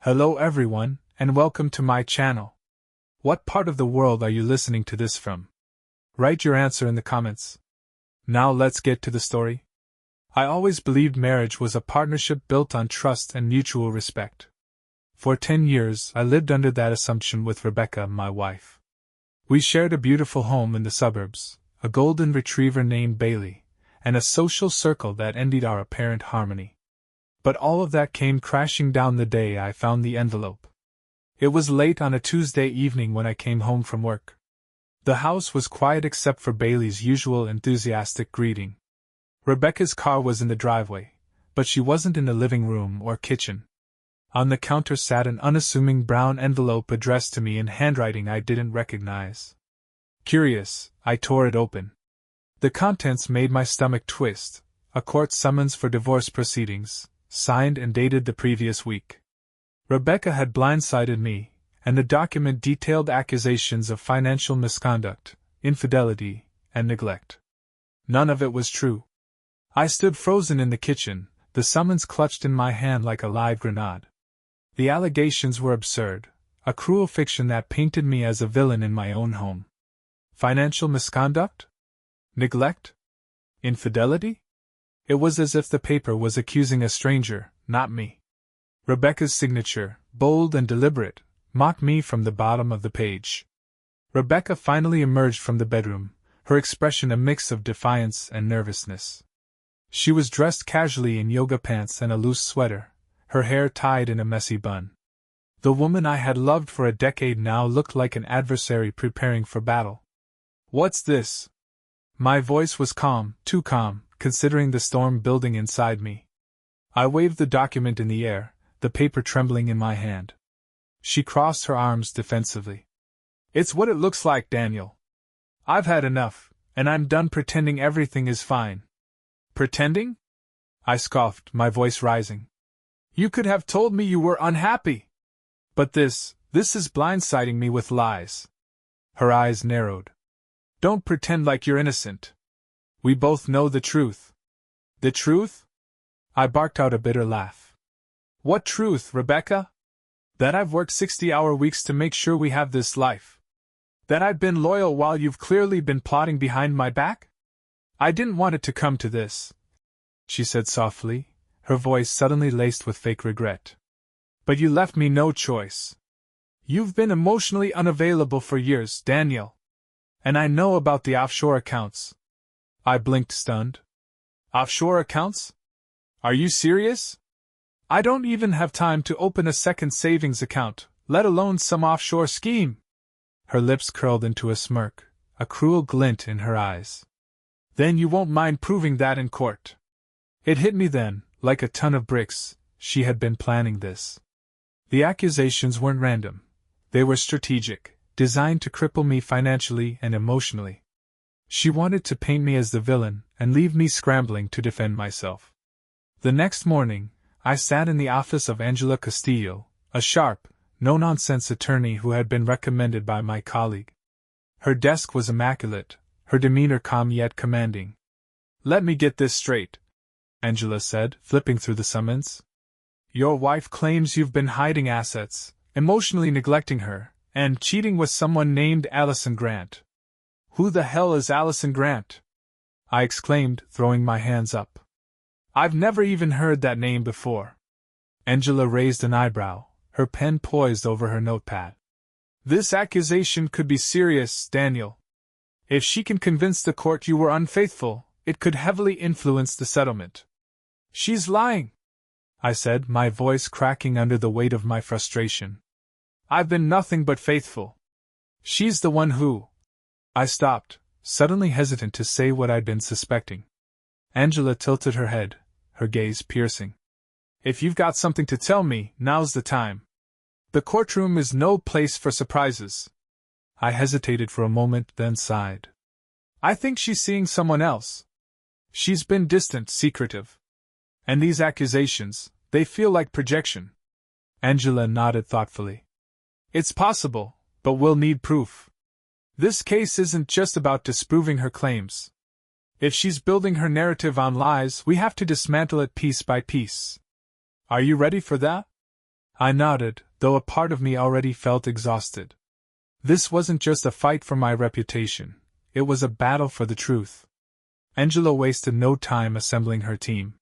Hello everyone, and welcome to my channel. What part of the world are you listening to this from? Write your answer in the comments. Now let's get to the story. I always believed marriage was a partnership built on trust and mutual respect. For 10 years, I lived under that assumption with Rebecca, my wife. We shared a beautiful home in the suburbs, a golden retriever named Bailey, and a social circle that envied our apparent harmony. But all of that came crashing down the day I found the envelope. It was late on a Tuesday evening when I came home from work. The house was quiet except for Bailey's usual enthusiastic greeting. Rebecca's car was in the driveway, but she wasn't in the living room or kitchen. On the counter sat an unassuming brown envelope addressed to me in handwriting I didn't recognize. Curious, I tore it open. The contents made my stomach twist: a court summons for divorce proceedings, signed and dated the previous week. Rebecca had blindsided me, and the document detailed accusations of financial misconduct, infidelity, and neglect. None of it was true. I stood frozen in the kitchen, the summons clutched in my hand like a live grenade. The allegations were absurd, a cruel fiction that painted me as a villain in my own home. Financial misconduct? Neglect? Infidelity? It was as if the paper was accusing a stranger, not me. Rebecca's signature, bold and deliberate, mocked me from the bottom of the page. Rebecca finally emerged from the bedroom, her expression a mix of defiance and nervousness. She was dressed casually in yoga pants and a loose sweater, her hair tied in a messy bun. The woman I had loved for a decade now looked like an adversary preparing for battle. "What's this?" My voice was calm, too calm, considering the storm building inside me. I waved the document in the air, the paper trembling in my hand. She crossed her arms defensively. "It's what it looks like, Daniel. I've had enough, and I'm done pretending everything is fine." "Pretending?" I scoffed, my voice rising. "You could have told me you were unhappy. But this is blindsiding me with lies." Her eyes narrowed. "Don't pretend like you're innocent. We both know the truth." "The truth?" I barked out a bitter laugh. "What truth, Rebecca? That I've worked 60-hour weeks to make sure we have this life? That I've been loyal while you've clearly been plotting behind my back? I didn't want it to come to this," she said softly, her voice suddenly laced with fake regret. "But you left me no choice. You've been emotionally unavailable for years, Daniel. And I know about the offshore accounts." I blinked, stunned. "Offshore accounts? Are you serious? I don't even have time to open a second savings account, let alone some offshore scheme." Her lips curled into a smirk, a cruel glint in her eyes. "Then you won't mind proving that in court." It hit me then, like a ton of bricks, she had been planning this. The accusations weren't random. They were strategic, designed to cripple me financially and emotionally. She wanted to paint me as the villain and leave me scrambling to defend myself. The next morning, I sat in the office of Angela Castillo, a sharp, no-nonsense attorney who had been recommended by my colleague. Her desk was immaculate, her demeanor calm yet commanding. "Let me get this straight," Angela said, flipping through the summons. "Your wife claims you've been hiding assets, emotionally neglecting her, and cheating with someone named Allison Grant." "Who the hell is Allison Grant?" I exclaimed, throwing my hands up. "I've never even heard that name before." Angela raised an eyebrow, her pen poised over her notepad. "This accusation could be serious, Daniel. If she can convince the court you were unfaithful, it could heavily influence the settlement." "She's lying," I said, my voice cracking under the weight of my frustration. "I've been nothing but faithful. She's the one who—" I stopped, suddenly hesitant to say what I'd been suspecting. Angela tilted her head, her gaze piercing. "If you've got something to tell me, now's the time. The courtroom is no place for surprises." I hesitated for a moment, then sighed. "I think she's seeing someone else. She's been distant, secretive. And these accusations, they feel like projection." Angela nodded thoughtfully. "It's possible, but we'll need proof. This case isn't just about disproving her claims. If she's building her narrative on lies, we have to dismantle it piece by piece. Are you ready for that?" I nodded, though a part of me already felt exhausted. This wasn't just a fight for my reputation, it was a battle for the truth. Angela wasted no time assembling her team.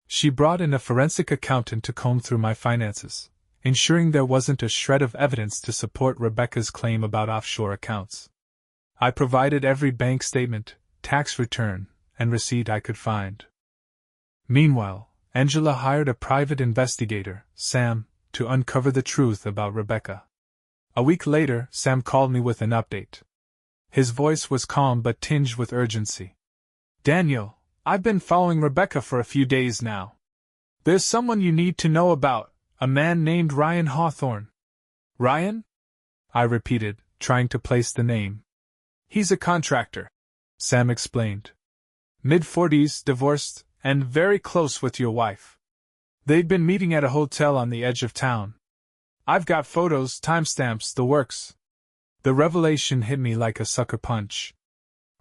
She brought in a forensic accountant to comb through my finances, ensuring there wasn't a shred of evidence to support Rebecca's claim about offshore accounts. I provided every bank statement, tax return, and receipt I could find. Meanwhile, Angela hired a private investigator, Sam, to uncover the truth about Rebecca. A week later, Sam called me with an update. His voice was calm but tinged with urgency. "Daniel, I've been following Rebecca for a few days now. There's someone you need to know about, a man named Ryan Hawthorne." "Ryan?" I repeated, trying to place the name. "He's a contractor," Sam explained. "Mid-40s, divorced, and very close with your wife. They'd been meeting at a hotel on the edge of town. I've got photos, timestamps, the works." The revelation hit me like a sucker punch.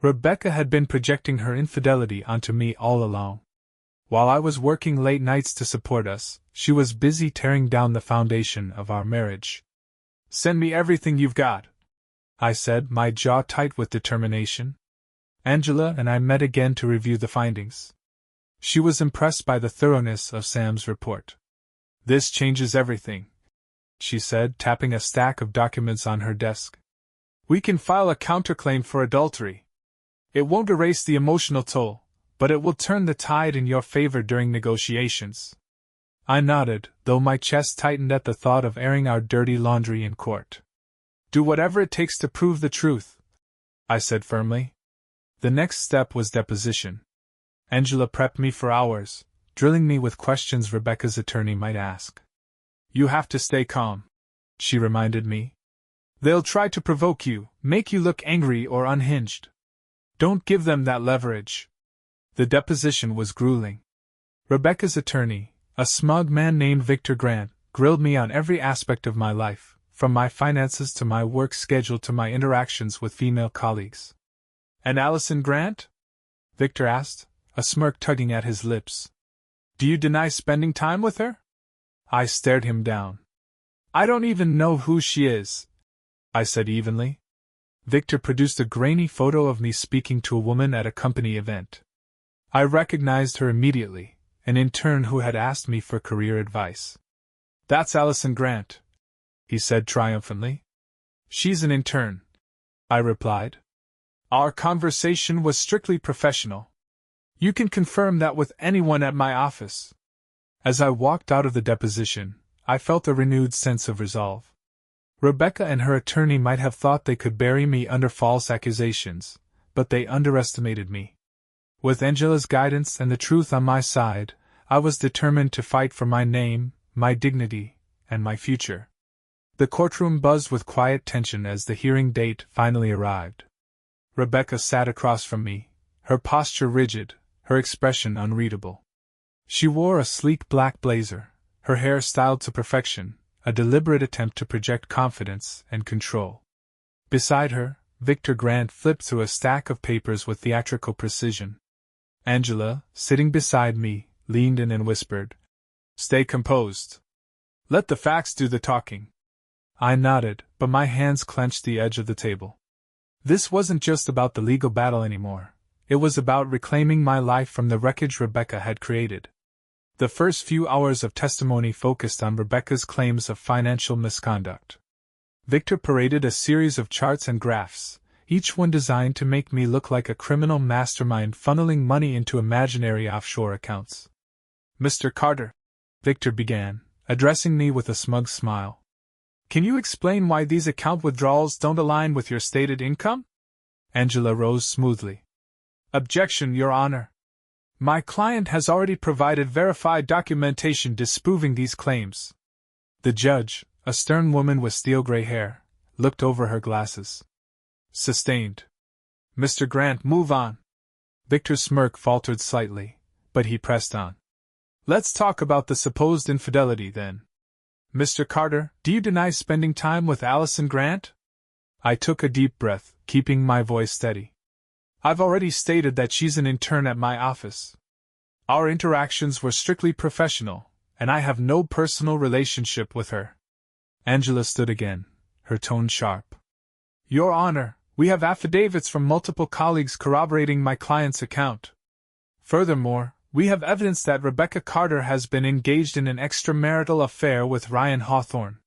Rebecca had been projecting her infidelity onto me all along. While I was working late nights to support us, she was busy tearing down the foundation of our marriage. "Send me everything you've got," I said, my jaw tight with determination. Angela and I met again to review the findings. She was impressed by the thoroughness of Sam's report. "This changes everything," she said, tapping a stack of documents on her desk. "We can file a counterclaim for adultery. It won't erase the emotional toll, but it will turn the tide in your favor during negotiations." I nodded, though my chest tightened at the thought of airing our dirty laundry in court. "Do whatever it takes to prove the truth," I said firmly. The next step was deposition. Angela prepped me for hours, drilling me with questions Rebecca's attorney might ask. "You have to stay calm," she reminded me. "They'll try to provoke you, make you look angry or unhinged. Don't give them that leverage." The deposition was grueling. Rebecca's attorney, a smug man named Victor Grant, grilled me on every aspect of my life, from my finances to my work schedule to my interactions with female colleagues. "And Allison Grant?" Victor asked, a smirk tugging at his lips. "Do you deny spending time with her?" I stared him down. "I don't even know who she is," I said evenly. Victor produced a grainy photo of me speaking to a woman at a company event. I recognized her immediately, an intern who had asked me for career advice. "That's Allison Grant," he said triumphantly. "She's an intern," I replied. "Our conversation was strictly professional. You can confirm that with anyone at my office." As I walked out of the deposition, I felt a renewed sense of resolve. Rebecca and her attorney might have thought they could bury me under false accusations, but they underestimated me. With Angela's guidance and the truth on my side, I was determined to fight for my name, my dignity, and my future. The courtroom buzzed with quiet tension as the hearing date finally arrived. Rebecca sat across from me, her posture rigid, her expression unreadable. She wore a sleek black blazer, her hair styled to perfection, a deliberate attempt to project confidence and control. Beside her, Victor Grant flipped through a stack of papers with theatrical precision. Angela, sitting beside me, leaned in and whispered, "Stay composed. Let the facts do the talking." I nodded, but my hands clenched the edge of the table. This wasn't just about the legal battle anymore. It was about reclaiming my life from the wreckage Rebecca had created. The first few hours of testimony focused on Rebecca's claims of financial misconduct. Victor paraded a series of charts and graphs, each one designed to make me look like a criminal mastermind funneling money into imaginary offshore accounts. "Mr. Carter," Victor began, addressing me with a smug smile. "Can you explain why these account withdrawals don't align with your stated income?" Angela rose smoothly. "Objection, Your Honor. My client has already provided verified documentation disproving these claims." The judge, a stern woman with steel-gray hair, looked over her glasses. "Sustained. Mr. Grant, move on." Victor's smirk faltered slightly, but he pressed on. "Let's talk about the supposed infidelity, then. Mr. Carter, do you deny spending time with Allison Grant?" I took a deep breath, keeping my voice steady. "I've already stated that she's an intern at my office. Our interactions were strictly professional, and I have no personal relationship with her. Angela stood again, her tone sharp. Your Honor, we have affidavits from multiple colleagues corroborating my client's account. Furthermore, we have evidence that Rebecca Carter has been engaged in an extramarital affair with Ryan Hawthorne.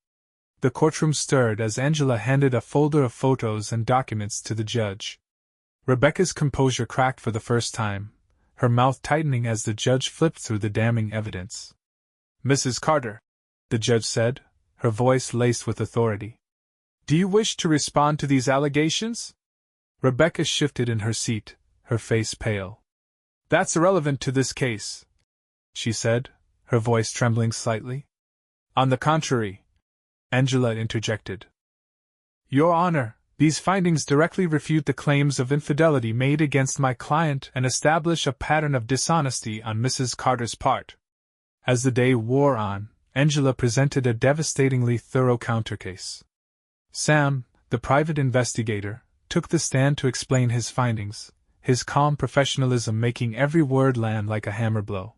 The courtroom stirred as Angela handed a folder of photos and documents to the judge. Rebecca's composure cracked for the first time, her mouth tightening as the judge flipped through the damning evidence. Mrs. Carter, the judge said, her voice laced with authority. Do you wish to respond to these allegations? Rebecca shifted in her seat, her face pale. That's irrelevant to this case, she said, her voice trembling slightly. On the contrary, Angela interjected. Your Honor, these findings directly refute the claims of infidelity made against my client and establish a pattern of dishonesty on Mrs. Carter's part. As the day wore on, Angela presented a devastatingly thorough countercase. Sam, the private investigator, took the stand to explain his findings, his calm professionalism making every word land like a hammer blow.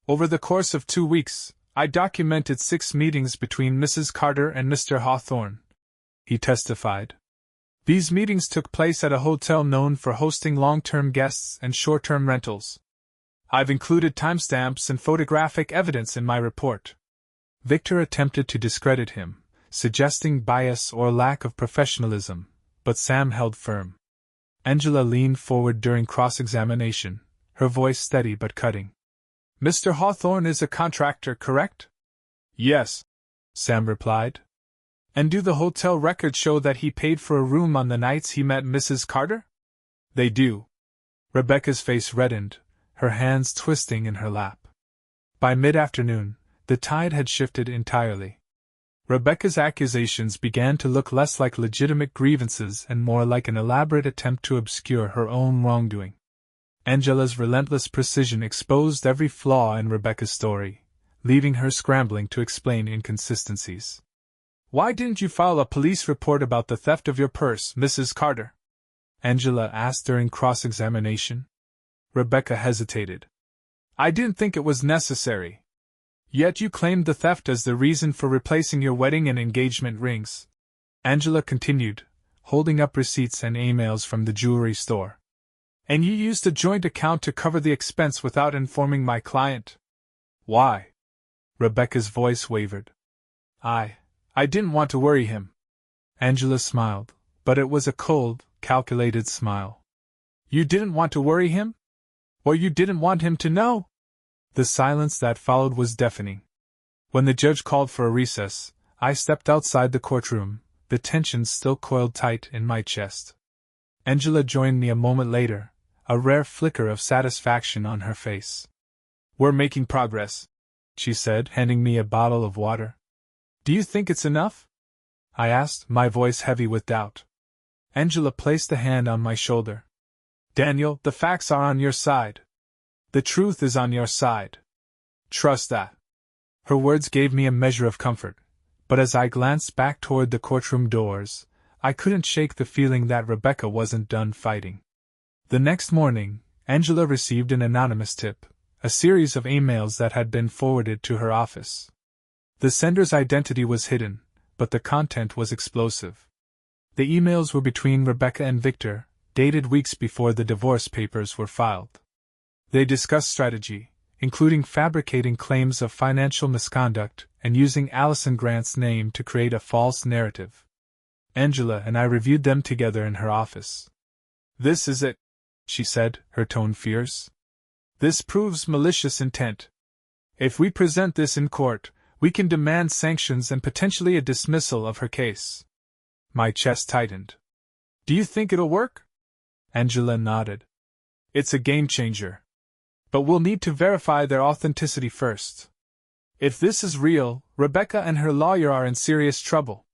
Over the course of 2 weeks, I documented 6 meetings between Mrs. Carter and Mr. Hawthorne, he testified. These meetings took place at a hotel known for hosting long-term guests and short-term rentals. I've included timestamps and photographic evidence in my report. Victor attempted to discredit him, suggesting bias or lack of professionalism, but Sam held firm. Angela leaned forward during cross-examination, her voice steady but cutting. Mr. Hawthorne is a contractor, correct? Yes, Sam replied. And do the hotel records show that he paid for a room on the nights he met Mrs. Carter? They do. Rebecca's face reddened, her hands twisting in her lap. By mid-afternoon, the tide had shifted entirely. Rebecca's accusations began to look less like legitimate grievances and more like an elaborate attempt to obscure her own wrongdoing. Angela's relentless precision exposed every flaw in Rebecca's story, leaving her scrambling to explain inconsistencies. Why didn't you file a police report about the theft of your purse, Mrs. Carter? Angela asked during cross-examination. Rebecca hesitated. I didn't think it was necessary. Yet you claimed the theft as the reason for replacing your wedding and engagement rings. Angela continued, holding up receipts and emails from the jewelry store. And you used a joint account to cover the expense without informing my client. Why? Rebecca's voice wavered. I didn't want to worry him. Angela smiled, but it was a cold, calculated smile. You didn't want to worry him? Or you didn't want him to know? The silence that followed was deafening. When the judge called for a recess, I stepped outside the courtroom, the tension still coiled tight in my chest. Angela joined me a moment later, a rare flicker of satisfaction on her face. We're making progress, she said, handing me a bottle of water. Do you think it's enough? I asked, my voice heavy with doubt. Angela placed a hand on my shoulder. Daniel, the facts are on your side. The truth is on your side. Trust that. Her words gave me a measure of comfort, but as I glanced back toward the courtroom doors, I couldn't shake the feeling that Rebecca wasn't done fighting. The next morning, Angela received an anonymous tip, a series of emails that had been forwarded to her office. The sender's identity was hidden, but the content was explosive. The emails were between Rebecca and Victor, dated weeks before the divorce papers were filed. They discussed strategy, including fabricating claims of financial misconduct and using Allison Grant's name to create a false narrative. Angela and I reviewed them together in her office. This is it, she said, her tone fierce. This proves malicious intent. If we present this in court, we can demand sanctions and potentially a dismissal of her case. My chest tightened. Do you think it'll work? Angela nodded. It's a game changer. But we'll need to verify their authenticity first. If this is real, Rebecca and her lawyer are in serious trouble.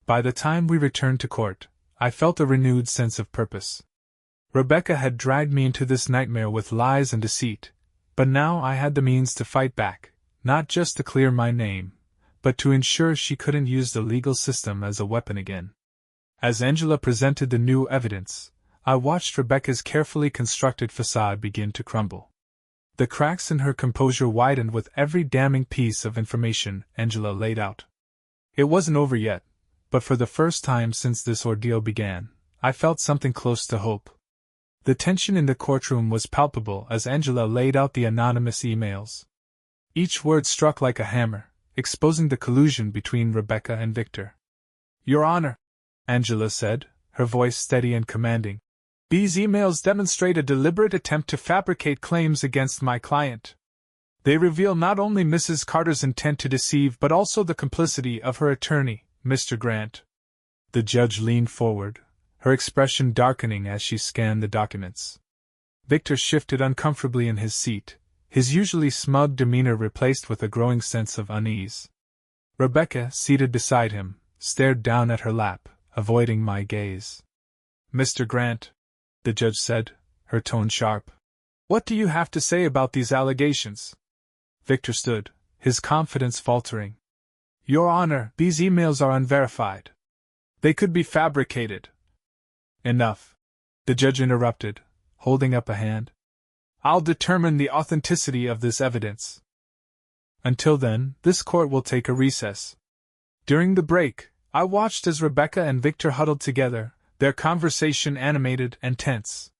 By the time we returned to court, I felt a renewed sense of purpose. Rebecca had dragged me into this nightmare with lies and deceit, but now I had the means to fight back, not just to clear my name, but to ensure she couldn't use the legal system as a weapon again. As Angela presented the new evidence, I watched Rebecca's carefully constructed facade begin to crumble. The cracks in her composure widened with every damning piece of information Angela laid out. It wasn't over yet, but for the first time since this ordeal began, I felt something close to hope. The tension in the courtroom was palpable as Angela laid out the anonymous emails. Each word struck like a hammer, exposing the collusion between Rebecca and Victor. "Your Honor," Angela said, her voice steady and commanding, "these emails demonstrate a deliberate attempt to fabricate claims against my client. They reveal not only Mrs. Carter's intent to deceive but also the complicity of her attorney, Mr. Grant." The judge leaned forward, her expression darkening as she scanned the documents. Victor shifted uncomfortably in his seat, his usually smug demeanor replaced with a growing sense of unease. Rebecca, seated beside him, stared down at her lap, avoiding my gaze. "Mr. Grant," the judge said, her tone sharp, "what do you have to say about these allegations?" Victor stood, his confidence faltering. "Your Honor, these emails are unverified. They could be fabricated." "Enough," the judge interrupted, holding up a hand. "I'll determine the authenticity of this evidence. Until then, this court will take a recess." During the break, I watched as Rebecca and Victor huddled together, their conversation animated and tense.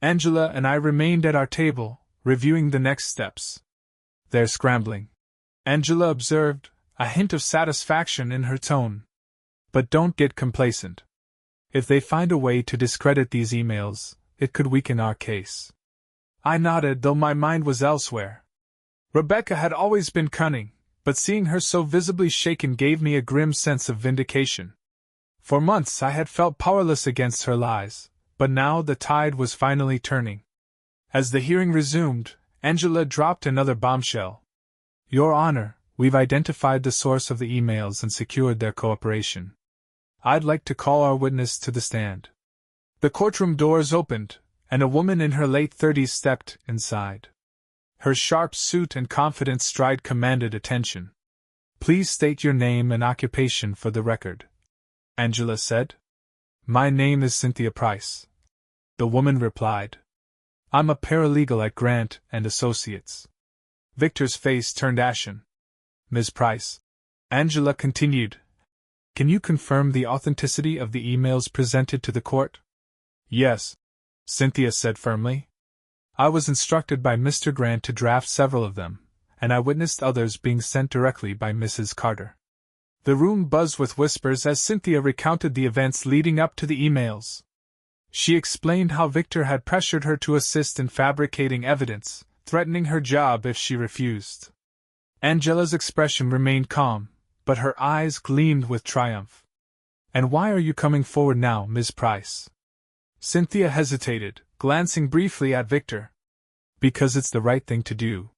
Angela and I remained at our table, reviewing the next steps. "They're scrambling," Angela observed, a hint of satisfaction in her tone. "But don't get complacent. If they find a way to discredit these emails, it could weaken our case." I nodded, though my mind was elsewhere. Rebecca had always been cunning, but seeing her so visibly shaken gave me a grim sense of vindication. For months I had felt powerless against her lies, but now the tide was finally turning. As the hearing resumed, Angela dropped another bombshell. "Your Honor, we've identified the source of the emails and secured their cooperation. I'd like to call our witness to the stand." The courtroom doors opened, and a woman in her late 30s stepped inside. Her sharp suit and confident stride commanded attention. "Please state your name and occupation for the record," Angela said. "My name is Cynthia Price," the woman replied. "I'm a paralegal at Grant and Associates." Victor's face turned ashen. "Ms. Price," Angela continued, "can you confirm the authenticity of the emails presented to the court?" "Yes," Cynthia said firmly. "I was instructed by Mr. Grant to draft several of them, and I witnessed others being sent directly by Mrs. Carter." The room buzzed with whispers as Cynthia recounted the events leading up to the emails. She explained how Victor had pressured her to assist in fabricating evidence, threatening her job if she refused. Angela's expression remained calm, but her eyes gleamed with triumph. "And why are you coming forward now, Ms. Price?" Cynthia hesitated, glancing briefly at Victor. "Because it's the right thing to do.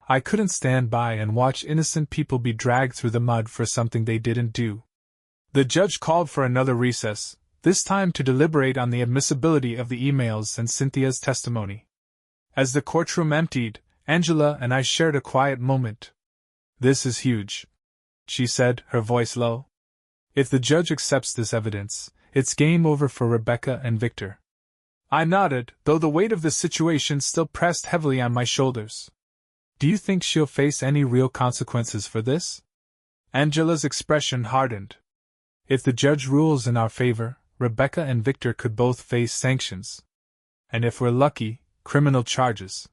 I couldn't stand by and watch innocent people be dragged through the mud for something they didn't do." The judge called for another recess, this time to deliberate on the admissibility of the emails and Cynthia's testimony. As the courtroom emptied, Angela and I shared a quiet moment. "This is huge," she said, her voice low. "If the judge accepts this evidence, it's game over for Rebecca and Victor." I nodded, though the weight of the situation still pressed heavily on my shoulders. "Do you think she'll face any real consequences for this?" Angela's expression hardened. "If the judge rules in our favor, Rebecca and Victor could both face sanctions. And if we're lucky, criminal charges."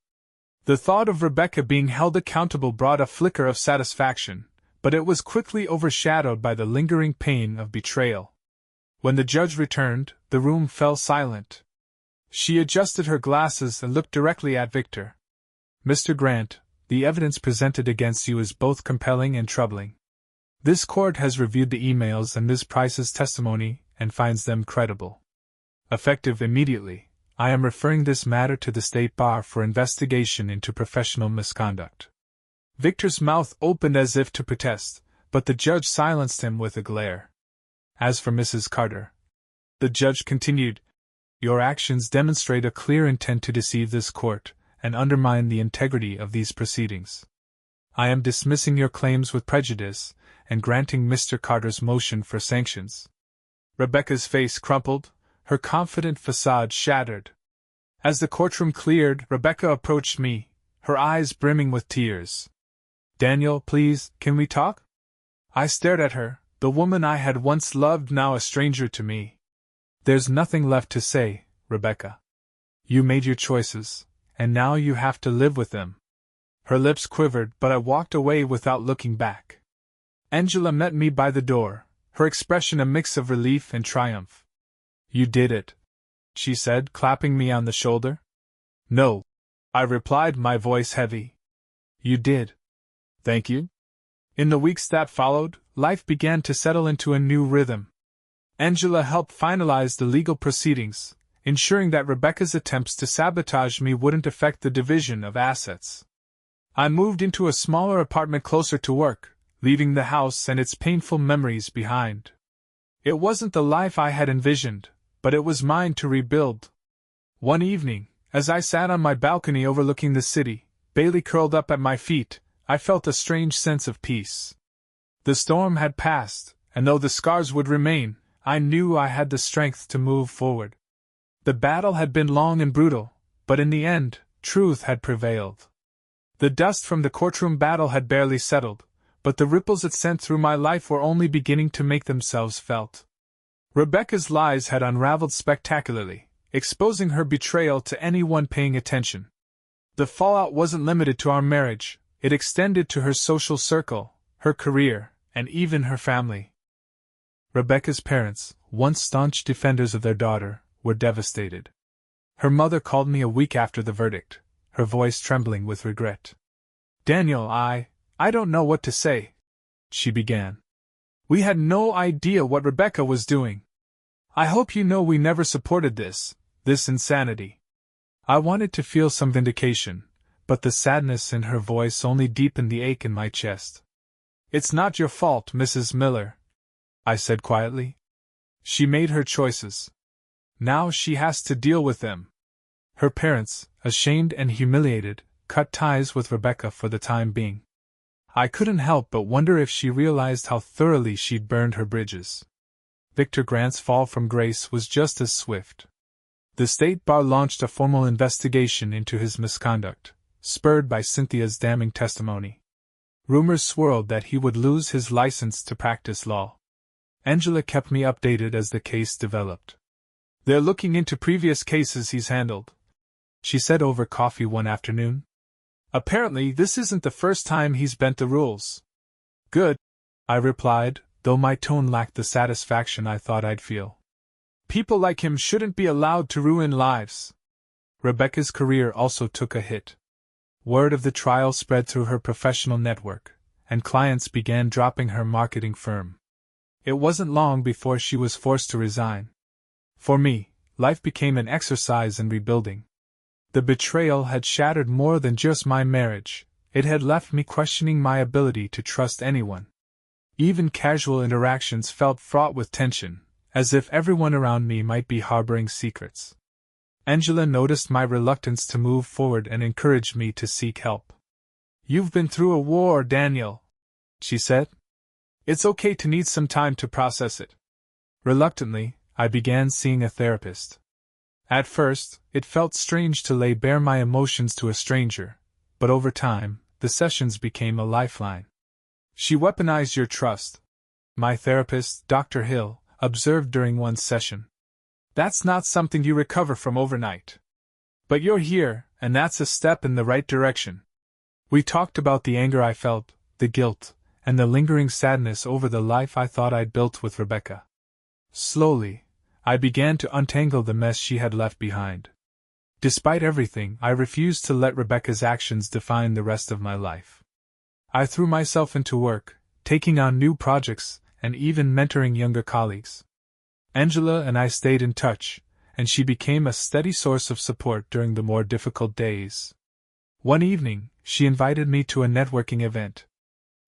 The thought of Rebecca being held accountable brought a flicker of satisfaction, but it was quickly overshadowed by the lingering pain of betrayal. When the judge returned, the room fell silent. She adjusted her glasses and looked directly at Victor. "Mr. Grant, the evidence presented against you is both compelling and troubling. This court has reviewed the emails and Ms. Price's testimony and finds them credible. Effective immediately, I am referring this matter to the State Bar for investigation into professional misconduct." Victor's mouth opened as if to protest, but the judge silenced him with a glare. "As for Mrs. Carter," the judge continued, "your actions demonstrate a clear intent to deceive this court and undermine the integrity of these proceedings. I am dismissing your claims with prejudice and granting Mr. Carter's motion for sanctions." Rebecca's face crumpled, her confident facade shattered. As the courtroom cleared, Rebecca approached me, her eyes brimming with tears. "Daniel, please, can we talk?" I stared at her, the woman I had once loved now a stranger to me. "There's nothing left to say, Rebecca. You made your choices, and now you have to live with them." Her lips quivered, but I walked away without looking back. Angela met me by the door, her expression a mix of relief and triumph. "You did it," she said, clapping me on the shoulder. "No," I replied, my voice heavy. "You did. Thank you." In the weeks that followed, life began to settle into a new rhythm. Angela helped finalize the legal proceedings, ensuring that Rebecca's attempts to sabotage me wouldn't affect the division of assets. I moved into a smaller apartment closer to work, leaving the house and its painful memories behind. It wasn't the life I had envisioned, but it was mine to rebuild. One evening, as I sat on my balcony overlooking the city, Bailey curled up at my feet, I felt a strange sense of peace. The storm had passed, and though the scars would remain, I knew I had the strength to move forward. The battle had been long and brutal, but in the end, truth had prevailed. The dust from the courtroom battle had barely settled, but the ripples it sent through my life were only beginning to make themselves felt. Rebecca's lies had unraveled spectacularly, exposing her betrayal to anyone paying attention. The fallout wasn't limited to our marriage, it extended to her social circle, her career, and even her family. Rebecca's parents, once staunch defenders of their daughter, were devastated. Her mother called me a week after the verdict, her voice trembling with regret. "Daniel, I don't know what to say," she began. "We had no idea what Rebecca was doing. I hope you know we never supported this insanity." I wanted to feel some vindication, but the sadness in her voice only deepened the ache in my chest. "It's not your fault, Mrs. Miller," I said quietly. "She made her choices. Now she has to deal with them." Her parents, ashamed and humiliated, cut ties with Rebecca for the time being. I couldn't help but wonder if she realized how thoroughly she'd burned her bridges. Victor Grant's fall from grace was just as swift. The State Bar launched a formal investigation into his misconduct, spurred by Cynthia's damning testimony. Rumors swirled that he would lose his license to practice law. Angela kept me updated as the case developed. "They're looking into previous cases he's handled," she said over coffee one afternoon. "Apparently this isn't the first time he's bent the rules." "Good," I replied, though my tone lacked the satisfaction I thought I'd feel. "People like him shouldn't be allowed to ruin lives." Rebecca's career also took a hit. Word of the trial spread through her professional network, and clients began dropping her marketing firm. It wasn't long before she was forced to resign. For me, life became an exercise in rebuilding. The betrayal had shattered more than just my marriage, it had left me questioning my ability to trust anyone. Even casual interactions felt fraught with tension, as if everyone around me might be harboring secrets. Angela noticed my reluctance to move forward and encouraged me to seek help. "You've been through a war, Daniel," she said. "It's okay to need some time to process it." Reluctantly, I began seeing a therapist. At first, it felt strange to lay bare my emotions to a stranger, but over time, the sessions became a lifeline. "She weaponized your trust," my therapist, Dr. Hill, observed during one session. "That's not something you recover from overnight. But you're here, and that's a step in the right direction." We talked about the anger I felt, the guilt, and the lingering sadness over the life I thought I'd built with Rebecca. Slowly, I began to untangle the mess she had left behind. Despite everything, I refused to let Rebecca's actions define the rest of my life. I threw myself into work, taking on new projects, and even mentoring younger colleagues. Angela and I stayed in touch, and she became a steady source of support during the more difficult days. One evening, she invited me to a networking event.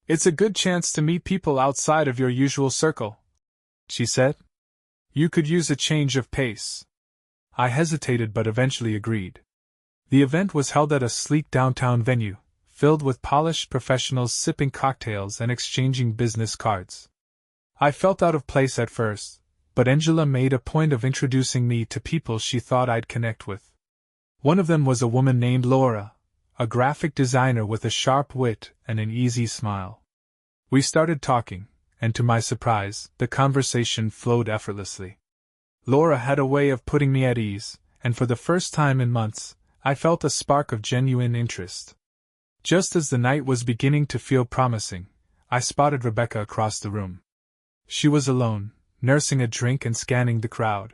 "It's a good chance to meet people outside of your usual circle," she said. "You could use a change of pace." I hesitated but eventually agreed. The event was held at a sleek downtown venue, filled with polished professionals sipping cocktails and exchanging business cards. I felt out of place at first, but Angela made a point of introducing me to people she thought I'd connect with. One of them was a woman named Laura, a graphic designer with a sharp wit and an easy smile. We started talking, and to my surprise, the conversation flowed effortlessly. Laura had a way of putting me at ease, and for the first time in months, I felt a spark of genuine interest. Just as the night was beginning to feel promising, I spotted Rebecca across the room. She was alone, nursing a drink and scanning the crowd.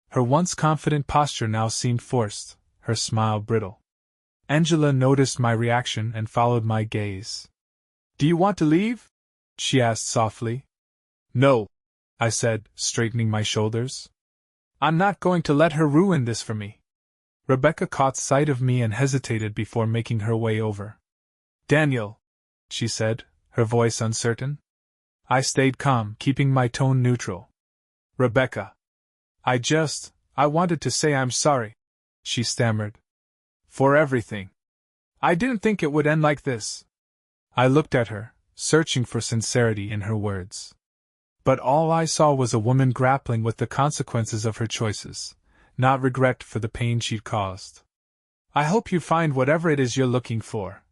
Her once confident posture now seemed forced, her smile brittle. Angela noticed my reaction and followed my gaze. "Do you want to leave?" she asked softly. "No," I said, straightening my shoulders. "I'm not going to let her ruin this for me." Rebecca caught sight of me and hesitated before making her way over. "Daniel," she said, her voice uncertain. I stayed calm, keeping my tone neutral. "Rebecca. I wanted to say I'm sorry," she stammered. "For everything. I didn't think it would end like this." I looked at her, searching for sincerity in her words. But all I saw was a woman grappling with the consequences of her choices, not regret for the pain she'd caused. "I hope you find whatever it is you're looking for,"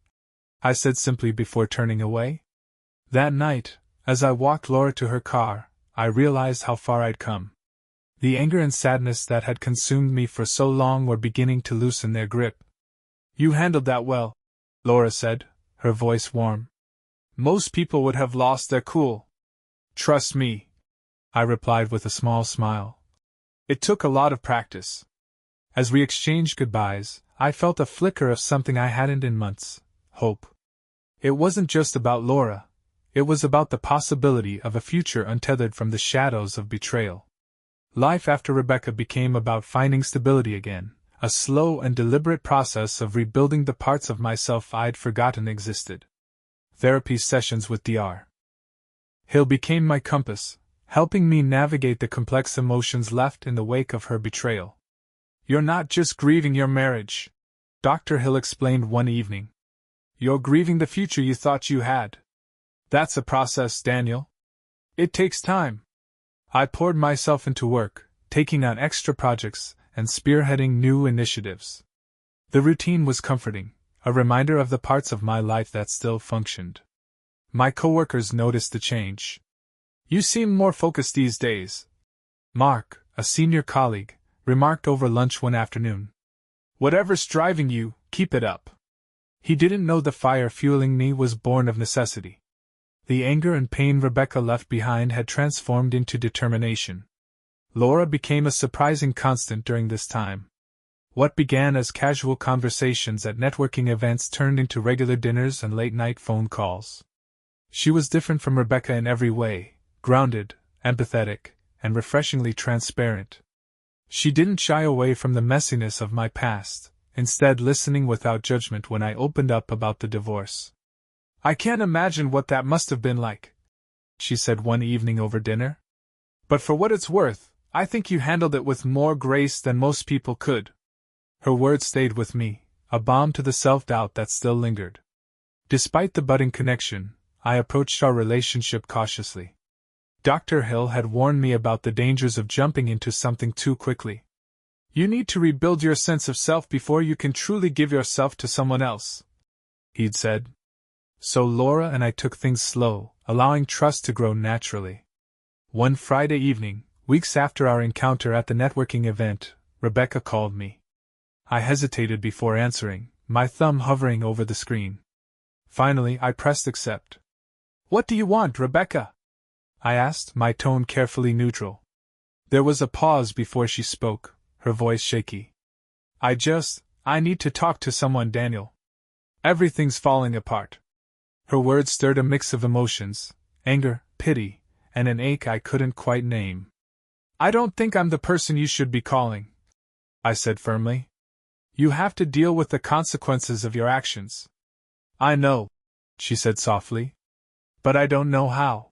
I said simply before turning away. That night, as I walked Laura to her car, I realized how far I'd come. The anger and sadness that had consumed me for so long were beginning to loosen their grip. "You handled that well," Laura said, her voice warm. "Most people would have lost their cool." "Trust me," I replied with a small smile. "It took a lot of practice." As we exchanged goodbyes, I felt a flicker of something I hadn't in months: hope. It wasn't just about Laura. It was about the possibility of a future untethered from the shadows of betrayal. Life after Rebecca became about finding stability again, a slow and deliberate process of rebuilding the parts of myself I'd forgotten existed. Therapy sessions with Dr. Hill became my compass, helping me navigate the complex emotions left in the wake of her betrayal. "You're not just grieving your marriage," Dr. Hill explained one evening. "You're grieving the future you thought you had. That's a process, Daniel. It takes time." I poured myself into work, taking on extra projects and spearheading new initiatives. The routine was comforting, a reminder of the parts of my life that still functioned. My coworkers noticed the change. "You seem more focused these days," Mark, a senior colleague, remarked over lunch one afternoon. "Whatever's driving you, keep it up." He didn't know the fire fueling me was born of necessity. The anger and pain Rebecca left behind had transformed into determination. Laura became a surprising constant during this time. What began as casual conversations at networking events turned into regular dinners and late-night phone calls. She was different from Rebecca in every way: grounded, empathetic, and refreshingly transparent. She didn't shy away from the messiness of my past, instead listening without judgment when I opened up about the divorce. "I can't imagine what that must have been like," she said one evening over dinner. "But for what it's worth, I think you handled it with more grace than most people could." Her words stayed with me, a balm to the self-doubt that still lingered. Despite the budding connection, I approached our relationship cautiously. Dr. Hill had warned me about the dangers of jumping into something too quickly. "You need to rebuild your sense of self before you can truly give yourself to someone else," he'd said. So Laura and I took things slow, allowing trust to grow naturally. One Friday evening, weeks after our encounter at the networking event, Rebecca called me. I hesitated before answering, my thumb hovering over the screen. Finally, I pressed accept. "What do you want, Rebecca?" I asked, my tone carefully neutral. There was a pause before she spoke, her voice shaky. I need to talk to someone, Daniel. Everything's falling apart." Her words stirred a mix of emotions: anger, pity, and an ache I couldn't quite name. "I don't think I'm the person you should be calling," I said firmly. "You have to deal with the consequences of your actions." "I know," she said softly. "But I don't know how."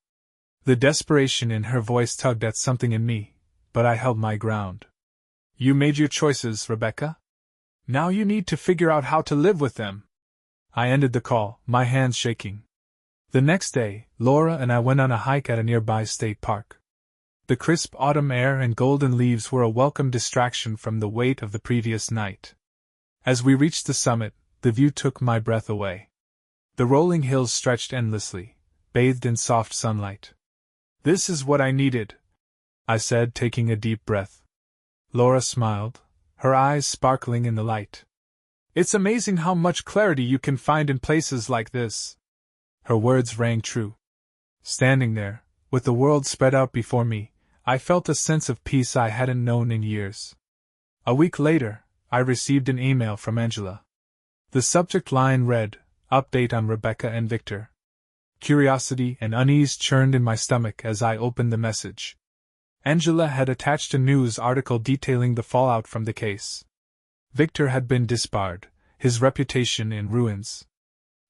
The desperation in her voice tugged at something in me, but I held my ground. "You made your choices, Rebecca. Now you need to figure out how to live with them." I ended the call, my hands shaking. The next day, Laura and I went on a hike at a nearby state park. The crisp autumn air and golden leaves were a welcome distraction from the weight of the previous night. As we reached the summit, the view took my breath away. The rolling hills stretched endlessly, bathed in soft sunlight. "This is what I needed," I said, taking a deep breath. Laura smiled, her eyes sparkling in the light. "It's amazing how much clarity you can find in places like this." Her words rang true. Standing there, with the world spread out before me, I felt a sense of peace I hadn't known in years. A week later, I received an email from Angela. The subject line read, "Update on Rebecca and Victor." Curiosity and unease churned in my stomach as I opened the message. Angela had attached a news article detailing the fallout from the case. Victor had been disbarred, his reputation in ruins.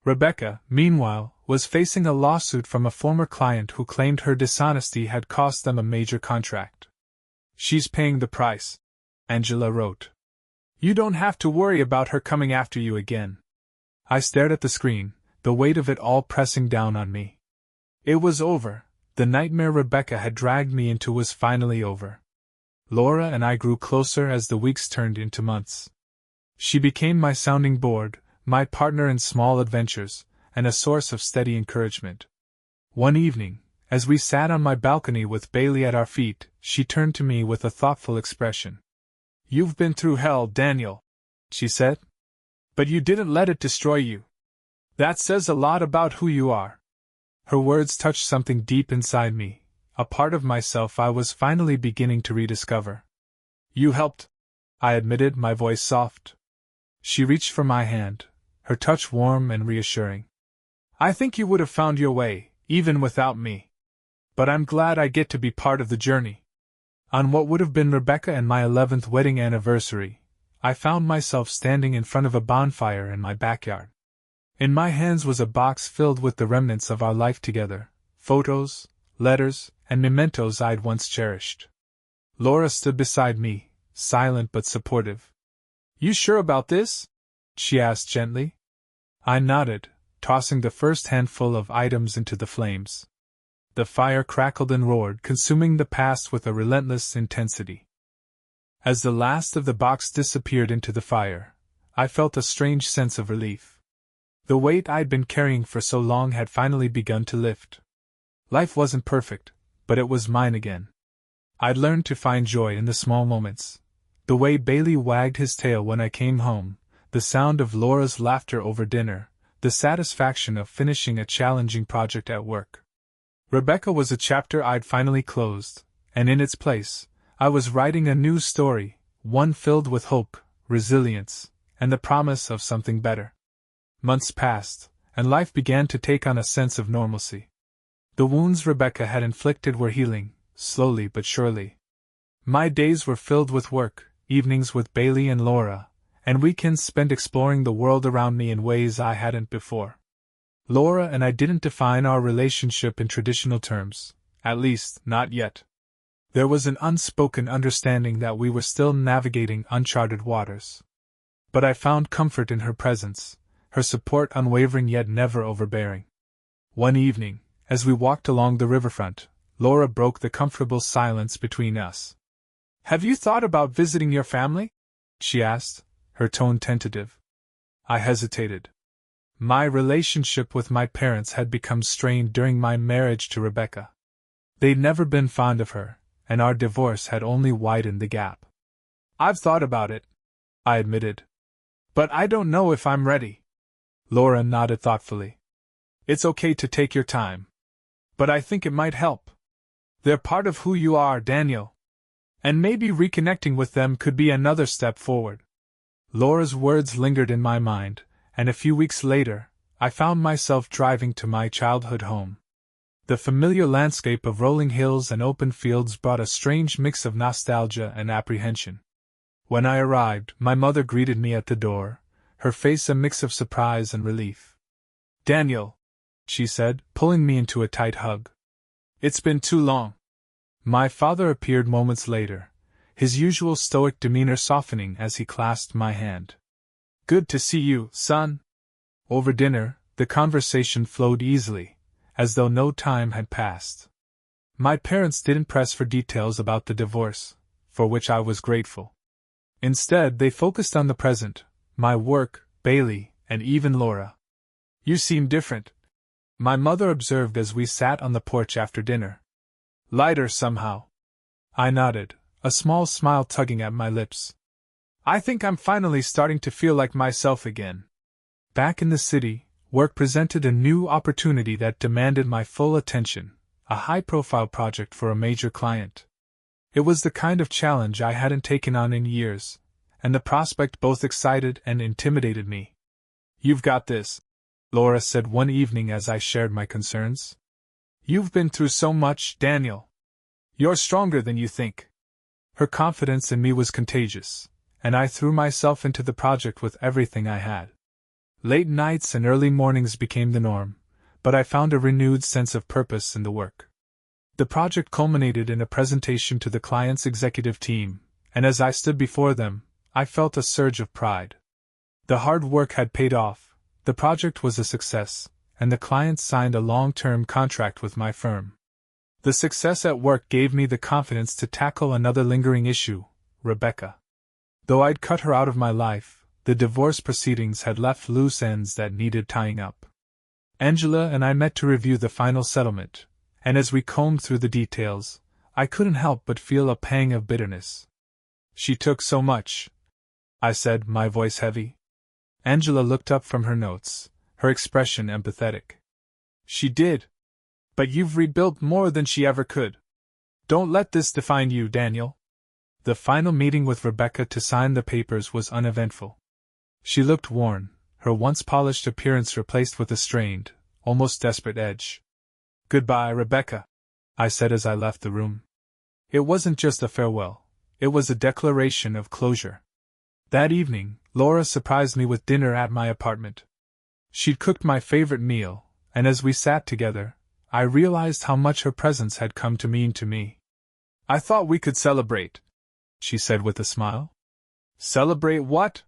Rebecca, meanwhile, was facing a lawsuit from a former client who claimed her dishonesty had cost them a major contract. "She's paying the price," Angela wrote. "You don't have to worry about her coming after you again." I stared at the screen, the weight of it all pressing down on me. It was over. The nightmare Rebecca had dragged me into was finally over. Laura and I grew closer as the weeks turned into months. She became my sounding board, my partner in small adventures, and a source of steady encouragement. One evening, as we sat on my balcony with Bailey at our feet, she turned to me with a thoughtful expression. "You've been through hell, Daniel," she said. "But you didn't let it destroy you. That says a lot about who you are." Her words touched something deep inside me, a part of myself I was finally beginning to rediscover. "You helped," I admitted, my voice soft. She reached for my hand, her touch warm and reassuring. "I think you would have found your way, even without me. But I'm glad I get to be part of the journey." On what would have been Rebecca and my 11th wedding anniversary, I found myself standing in front of a bonfire in my backyard. In my hands was a box filled with the remnants of our life together, photos, letters, and mementos I'd once cherished. Laura stood beside me, silent but supportive. "You sure about this?" she asked gently. I nodded, tossing the first handful of items into the flames. The fire crackled and roared, consuming the past with a relentless intensity. As the last of the box disappeared into the fire, I felt a strange sense of relief. The weight I'd been carrying for so long had finally begun to lift. Life wasn't perfect, but it was mine again. I'd learned to find joy in the small moments. The way Bailey wagged his tail when I came home, the sound of Laura's laughter over dinner, the satisfaction of finishing a challenging project at work. Rebecca was a chapter I'd finally closed, and in its place, I was writing a new story, one filled with hope, resilience, and the promise of something better. Months passed, and life began to take on a sense of normalcy. The wounds Rebecca had inflicted were healing, slowly but surely. My days were filled with work, evenings with Bailey and Laura, and weekends spent exploring the world around me in ways I hadn't before. Laura and I didn't define our relationship in traditional terms, at least, not yet. There was an unspoken understanding that we were still navigating uncharted waters. But I found comfort in her presence, her support unwavering yet never overbearing. One evening, as we walked along the riverfront, Laura broke the comfortable silence between us. "Have you thought about visiting your family?" she asked, her tone tentative. I hesitated. My relationship with my parents had become strained during my marriage to Rebecca. They'd never been fond of her, and our divorce had only widened the gap. "I've thought about it," I admitted. "But I don't know if I'm ready." Laura nodded thoughtfully. "It's okay to take your time. But I think it might help. They're part of who you are, Daniel. And maybe reconnecting with them could be another step forward." Laura's words lingered in my mind, and a few weeks later, I found myself driving to my childhood home. The familiar landscape of rolling hills and open fields brought a strange mix of nostalgia and apprehension. When I arrived, my mother greeted me at the door, her face a mix of surprise and relief. "Daniel," she said, pulling me into a tight hug. "It's been too long." My father appeared moments later, his usual stoic demeanor softening as he clasped my hand. "Good to see you, son." Over dinner, the conversation flowed easily, as though no time had passed. My parents didn't press for details about the divorce, for which I was grateful. Instead, they focused on the present, my work, Bailey, and even Laura. "You seem different," my mother observed as we sat on the porch after dinner. "Lighter somehow." I nodded, a small smile tugging at my lips. "I think I'm finally starting to feel like myself again." Back in the city, work presented a new opportunity that demanded my full attention, a high-profile project for a major client. It was the kind of challenge I hadn't taken on in years, and the prospect both excited and intimidated me. "You've got this," Laura said one evening as I shared my concerns. "You've been through so much, Daniel. You're stronger than you think." Her confidence in me was contagious, and I threw myself into the project with everything I had. Late nights and early mornings became the norm, but I found a renewed sense of purpose in the work. The project culminated in a presentation to the client's executive team, and as I stood before them, I felt a surge of pride. The hard work had paid off, the project was a success, and the client signed a long-term contract with my firm. The success at work gave me the confidence to tackle another lingering issue, Rebecca. Though I'd cut her out of my life, the divorce proceedings had left loose ends that needed tying up. Angela and I met to review the final settlement, and as we combed through the details, I couldn't help but feel a pang of bitterness. "She took so much," I said, my voice heavy. Angela looked up from her notes, her expression empathetic. "She did. But you've rebuilt more than she ever could. Don't let this define you, Daniel." The final meeting with Rebecca to sign the papers was uneventful. She looked worn, her once polished appearance replaced with a strained, almost desperate edge. "Goodbye, Rebecca," I said as I left the room. It wasn't just a farewell, it was a declaration of closure. That evening, Laura surprised me with dinner at my apartment. She'd cooked my favorite meal, and as we sat together, I realized how much her presence had come to mean to me. "I thought we could celebrate," she said with a smile. "Celebrate what?"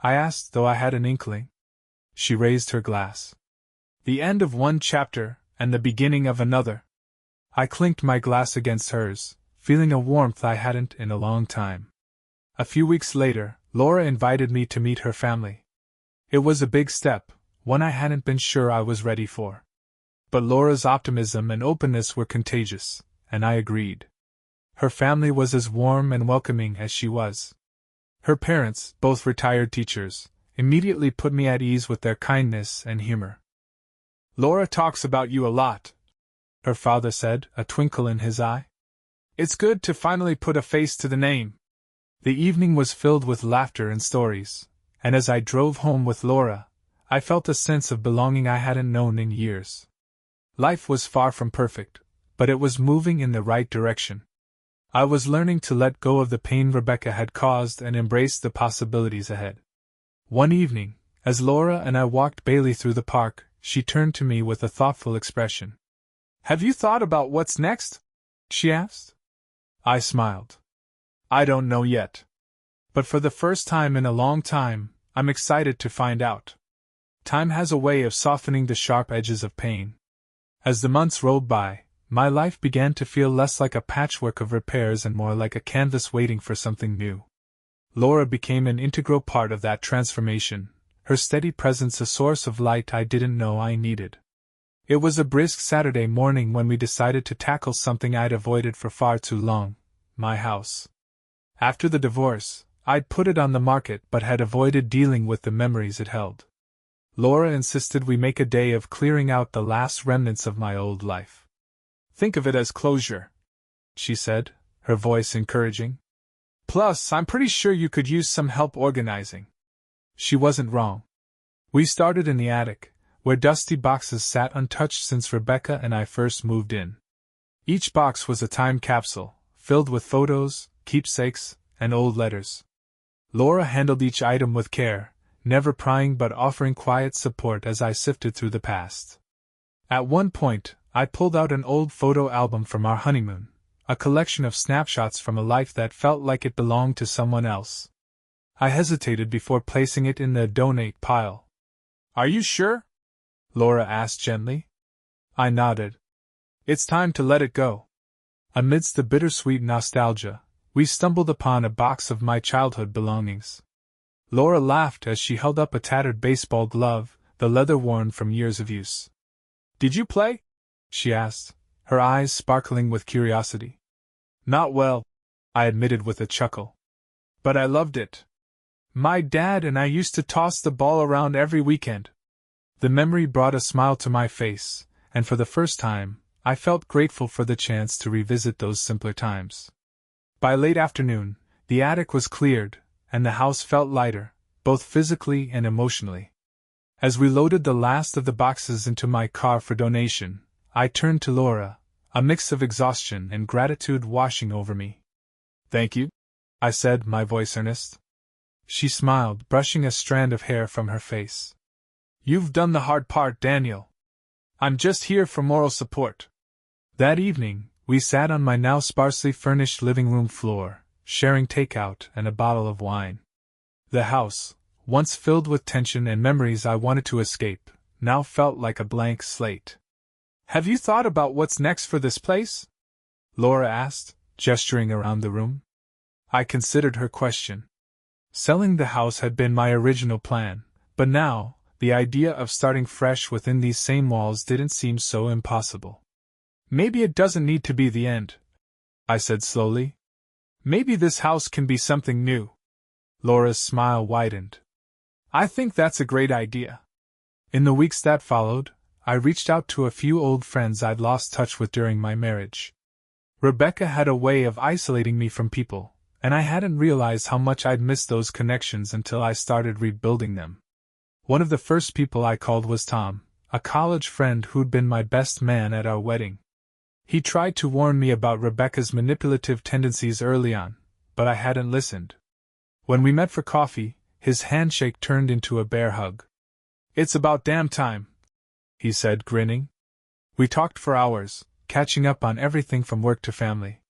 I asked, though I had an inkling. She raised her glass. "The end of one chapter, and the beginning of another." I clinked my glass against hers, feeling a warmth I hadn't in a long time. A few weeks later, Laura invited me to meet her family. It was a big step, one I hadn't been sure I was ready for. But Laura's optimism and openness were contagious, and I agreed. Her family was as warm and welcoming as she was. Her parents, both retired teachers, immediately put me at ease with their kindness and humor. "Laura talks about you a lot," her father said, a twinkle in his eye. "It's good to finally put a face to the name." The evening was filled with laughter and stories, and as I drove home with Laura, I felt a sense of belonging I hadn't known in years. Life was far from perfect, but it was moving in the right direction. I was learning to let go of the pain Rebecca had caused and embrace the possibilities ahead. One evening, as Laura and I walked Bailey through the park, she turned to me with a thoughtful expression. "Have you thought about what's next?" she asked. I smiled. "I don't know yet. But for the first time in a long time, I'm excited to find out. Time has a way of softening the sharp edges of pain." As the months rolled by, my life began to feel less like a patchwork of repairs and more like a canvas waiting for something new. Laura became an integral part of that transformation, her steady presence a source of light I didn't know I needed. It was a brisk Saturday morning when we decided to tackle something I'd avoided for far too long, my house. After the divorce, I'd put it on the market but had avoided dealing with the memories it held. Laura insisted we make a day of clearing out the last remnants of my old life. "Think of it as closure," she said, her voice encouraging. "Plus, I'm pretty sure you could use some help organizing." She wasn't wrong. We started in the attic, where dusty boxes sat untouched since Rebecca and I first moved in. Each box was a time capsule, filled with photos, keepsakes, and old letters. Laura handled each item with care, never prying but offering quiet support as I sifted through the past. At one point, I pulled out an old photo album from our honeymoon, a collection of snapshots from a life that felt like it belonged to someone else. I hesitated before placing it in the donate pile. "Are you sure?" Laura asked gently. I nodded. "It's time to let it go." Amidst the bittersweet nostalgia, we stumbled upon a box of my childhood belongings. Laura laughed as she held up a tattered baseball glove, the leather worn from years of use. "Did you play?" she asked, her eyes sparkling with curiosity. "Not well," I admitted with a chuckle. "But I loved it. My dad and I used to toss the ball around every weekend." The memory brought a smile to my face, and for the first time, I felt grateful for the chance to revisit those simpler times. By late afternoon, the attic was cleared, and the house felt lighter, both physically and emotionally. As we loaded the last of the boxes into my car for donation, I turned to Laura, a mix of exhaustion and gratitude washing over me. "Thank you," I said, my voice earnest. She smiled, brushing a strand of hair from her face. "You've done the hard part, Daniel. I'm just here for moral support." That evening, we sat on my now sparsely furnished living room floor, sharing takeout and a bottle of wine. The house, once filled with tension and memories I wanted to escape, now felt like a blank slate. "Have you thought about what's next for this place?" Laura asked, gesturing around the room. I considered her question. Selling the house had been my original plan, but now, the idea of starting fresh within these same walls didn't seem so impossible. "Maybe it doesn't need to be the end," I said slowly. "Maybe this house can be something new." Laura's smile widened. "I think that's a great idea." In the weeks that followed, I reached out to a few old friends I'd lost touch with during my marriage. Rebecca had a way of isolating me from people, and I hadn't realized how much I'd missed those connections until I started rebuilding them. One of the first people I called was Tom, a college friend who'd been my best man at our wedding. He tried to warn me about Rebecca's manipulative tendencies early on, but I hadn't listened. When we met for coffee, his handshake turned into a bear hug. "It's about damn time," he said, grinning. We talked for hours, catching up on everything from work to family.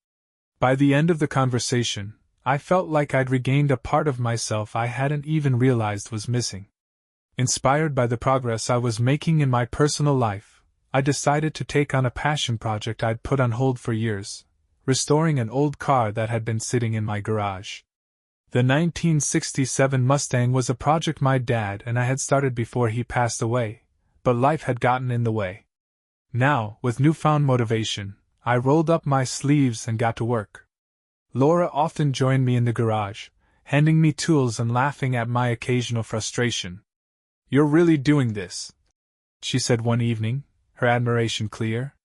By the end of the conversation, I felt like I'd regained a part of myself I hadn't even realized was missing. Inspired by the progress I was making in my personal life, I decided to take on a passion project I'd put on hold for years, restoring an old car that had been sitting in my garage. The 1967 Mustang was a project my dad and I had started before he passed away, but life had gotten in the way. Now, with newfound motivation, I rolled up my sleeves and got to work. Laura often joined me in the garage, handing me tools and laughing at my occasional frustration. "You're really doing this," she said one evening, her admiration clear.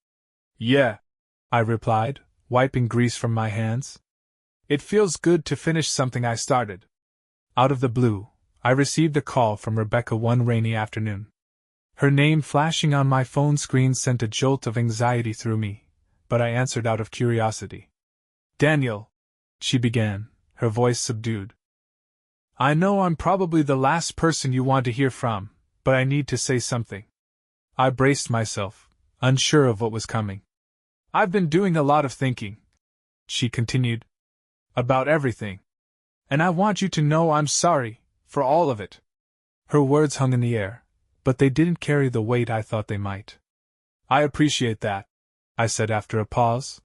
"Yeah," I replied, wiping grease from my hands. "It feels good to finish something I started." Out of the blue, I received a call from Rebecca one rainy afternoon. Her name flashing on my phone screen sent a jolt of anxiety through me, but I answered out of curiosity. "Daniel," she began, her voice subdued. "I know I'm probably the last person you want to hear from, but I need to say something." I braced myself, unsure of what was coming. "I've been doing a lot of thinking," she continued, "about everything. And I want you to know I'm sorry, for all of it." Her words hung in the air, but they didn't carry the weight I thought they might. "I appreciate that," I said after a pause.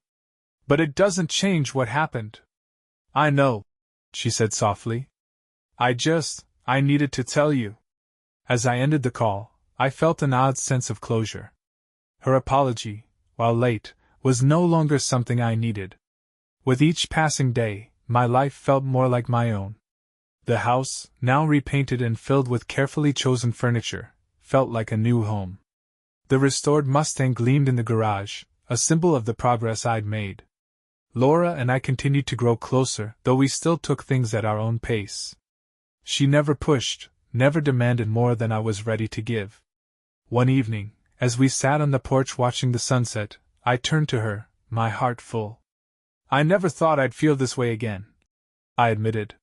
"But it doesn't change what happened." "I know," she said softly. I needed to tell you." As I ended the call, I felt an odd sense of closure. Her apology, while late, was no longer something I needed. With each passing day, my life felt more like my own. The house, now repainted and filled with carefully chosen furniture, felt like a new home. The restored Mustang gleamed in the garage, a symbol of the progress I'd made. Laura and I continued to grow closer, though we still took things at our own pace. She never pushed, never demanded more than I was ready to give. One evening, as we sat on the porch watching the sunset, I turned to her, my heart full. "I never thought I'd feel this way again," I admitted.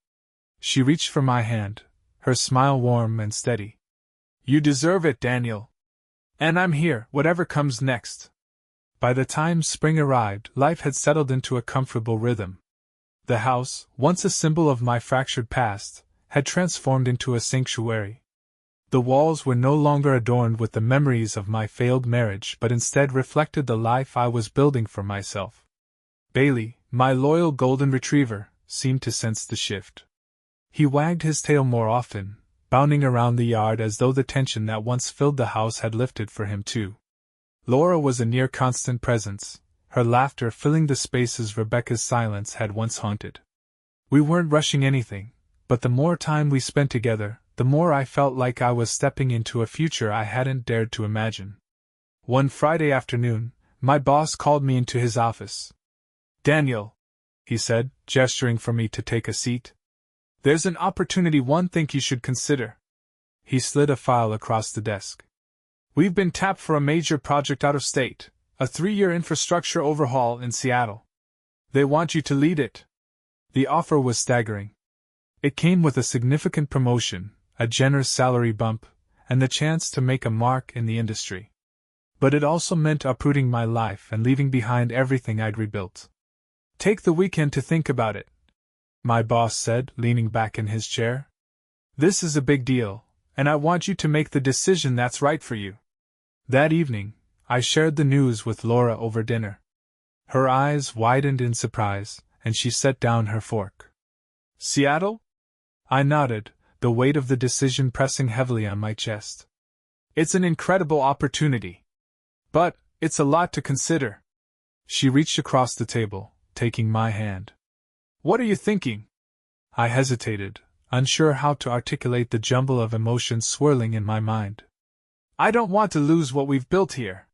She reached for my hand, her smile warm and steady. "You deserve it, Daniel. And I'm here, whatever comes next." By the time spring arrived, life had settled into a comfortable rhythm. The house, once a symbol of my fractured past, had transformed into a sanctuary. The walls were no longer adorned with the memories of my failed marriage but instead reflected the life I was building for myself. Bailey, my loyal golden retriever, seemed to sense the shift. He wagged his tail more often, bounding around the yard as though the tension that once filled the house had lifted for him too. Laura was a near constant presence, her laughter filling the spaces Rebecca's silence had once haunted. We weren't rushing anything, but the more time we spent together, the more I felt like I was stepping into a future I hadn't dared to imagine. One Friday afternoon, my boss called me into his office. "Daniel," he said, gesturing for me to take a seat. "There's an opportunity one think you should consider." He slid a file across the desk. "We've been tapped for a major project out of state, a 3-year infrastructure overhaul in Seattle. They want you to lead it." The offer was staggering. It came with a significant promotion, a generous salary bump, and the chance to make a mark in the industry. But it also meant uprooting my life and leaving behind everything I'd rebuilt. "Take the weekend to think about it," my boss said, leaning back in his chair. "This is a big deal, and I want you to make the decision that's right for you." That evening, I shared the news with Laura over dinner. Her eyes widened in surprise, and she set down her fork. "Seattle?" I nodded, the weight of the decision pressing heavily on my chest. "It's an incredible opportunity. But it's a lot to consider." She reached across the table, taking my hand. "What are you thinking?" I hesitated, unsure how to articulate the jumble of emotions swirling in my mind. "I don't want to lose what we've built here.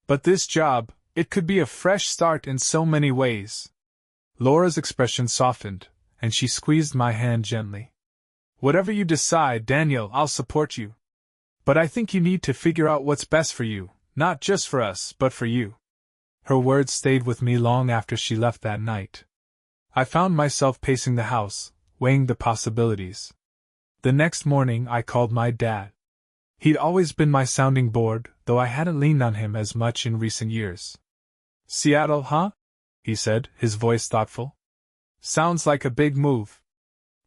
But this job, it could be a fresh start in so many ways." Laura's expression softened, and she squeezed my hand gently. "Whatever you decide, Daniel, I'll support you. But I think you need to figure out what's best for you, not just for us, but for you." Her words stayed with me long after she left that night. I found myself pacing the house, weighing the possibilities. The next morning I called my dad. He'd always been my sounding board, though I hadn't leaned on him as much in recent years. "Seattle, huh?" he said, his voice thoughtful. "Sounds like a big move."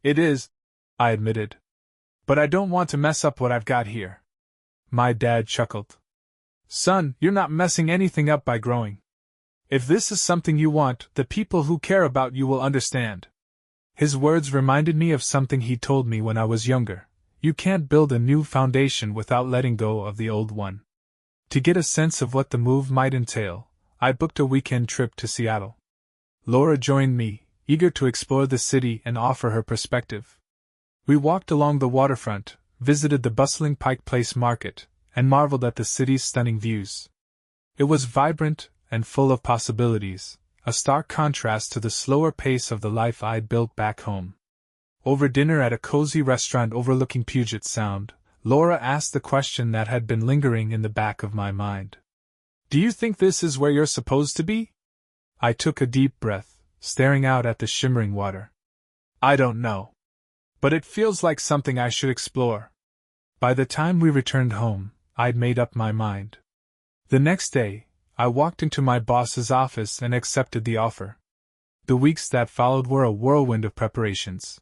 "It is," I admitted. "But I don't want to mess up what I've got here." My dad chuckled. "Son, you're not messing anything up by growing. If this is something you want, the people who care about you will understand." His words reminded me of something he told me when I was younger. You can't build a new foundation without letting go of the old one. To get a sense of what the move might entail, I booked a weekend trip to Seattle. Laura joined me, eager to explore the city and offer her perspective. We walked along the waterfront, visited the bustling Pike Place market, and marveled at the city's stunning views. It was vibrant and full of possibilities, a stark contrast to the slower pace of the life I'd built back home. Over dinner at a cozy restaurant overlooking Puget Sound, Laura asked the question that had been lingering in the back of my mind. "Do you think this is where you're supposed to be?" I took a deep breath, staring out at the shimmering water. "I don't know. But it feels like something I should explore." By the time we returned home, I'd made up my mind. The next day, I walked into my boss's office and accepted the offer. The weeks that followed were a whirlwind of preparations.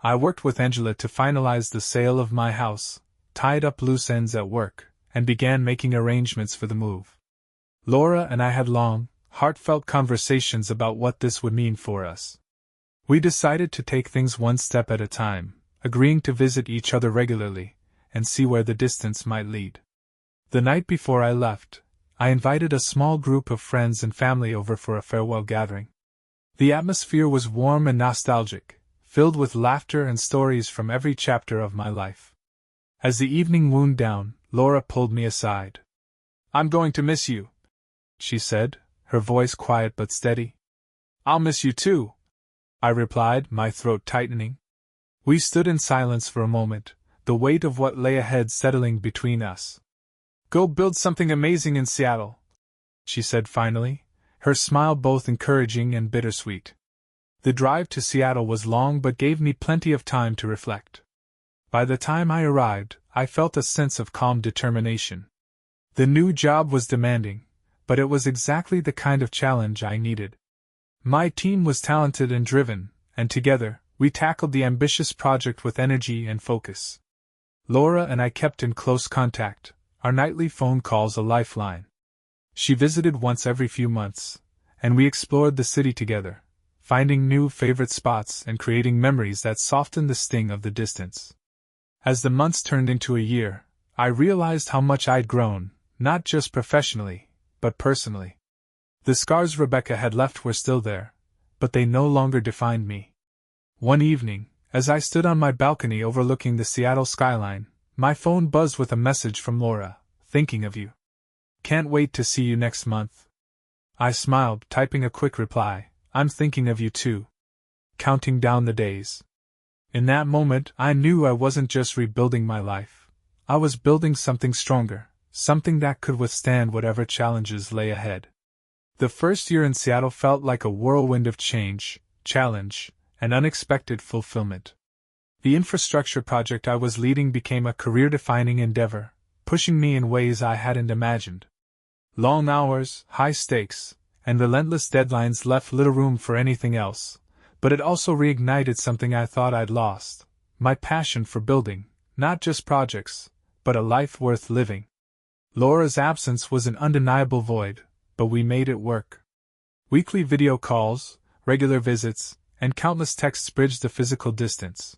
I worked with Angela to finalize the sale of my house, tied up loose ends at work, and began making arrangements for the move. Laura and I had long, heartfelt conversations about what this would mean for us. We decided to take things one step at a time, agreeing to visit each other regularly, and see where the distance might lead. The night before I left, I invited a small group of friends and family over for a farewell gathering. The atmosphere was warm and nostalgic, filled with laughter and stories from every chapter of my life. As the evening wound down, Laura pulled me aside. "I'm going to miss you," she said, her voice quiet but steady. "I'll miss you too," I replied, my throat tightening. We stood in silence for a moment, the weight of what lay ahead settling between us. "Go build something amazing in Seattle," she said finally, her smile both encouraging and bittersweet. The drive to Seattle was long but gave me plenty of time to reflect. By the time I arrived, I felt a sense of calm determination. The new job was demanding, but it was exactly the kind of challenge I needed. My team was talented and driven, and together, we tackled the ambitious project with energy and focus. Laura and I kept in close contact, our nightly phone calls a lifeline. She visited once every few months, and we explored the city together, finding new favorite spots and creating memories that softened the sting of the distance. As the months turned into a year, I realized how much I'd grown, not just professionally, but personally. The scars Rebecca had left were still there, but they no longer defined me. One evening, as I stood on my balcony overlooking the Seattle skyline, my phone buzzed with a message from Laura, "Thinking of you. Can't wait to see you next month." I smiled, typing a quick reply, "I'm thinking of you too." Counting down the days. In that moment, I knew I wasn't just rebuilding my life. I was building something stronger, something that could withstand whatever challenges lay ahead. The first year in Seattle felt like a whirlwind of change, challenge, and unexpected fulfillment. The infrastructure project I was leading became a career-defining endeavor, pushing me in ways I hadn't imagined. Long hours, high stakes, and relentless deadlines left little room for anything else, but it also reignited something I thought I'd lost: my passion for building, not just projects, but a life worth living. Laura's absence was an undeniable void, but we made it work. Weekly video calls, regular visits, and countless texts bridged the physical distance.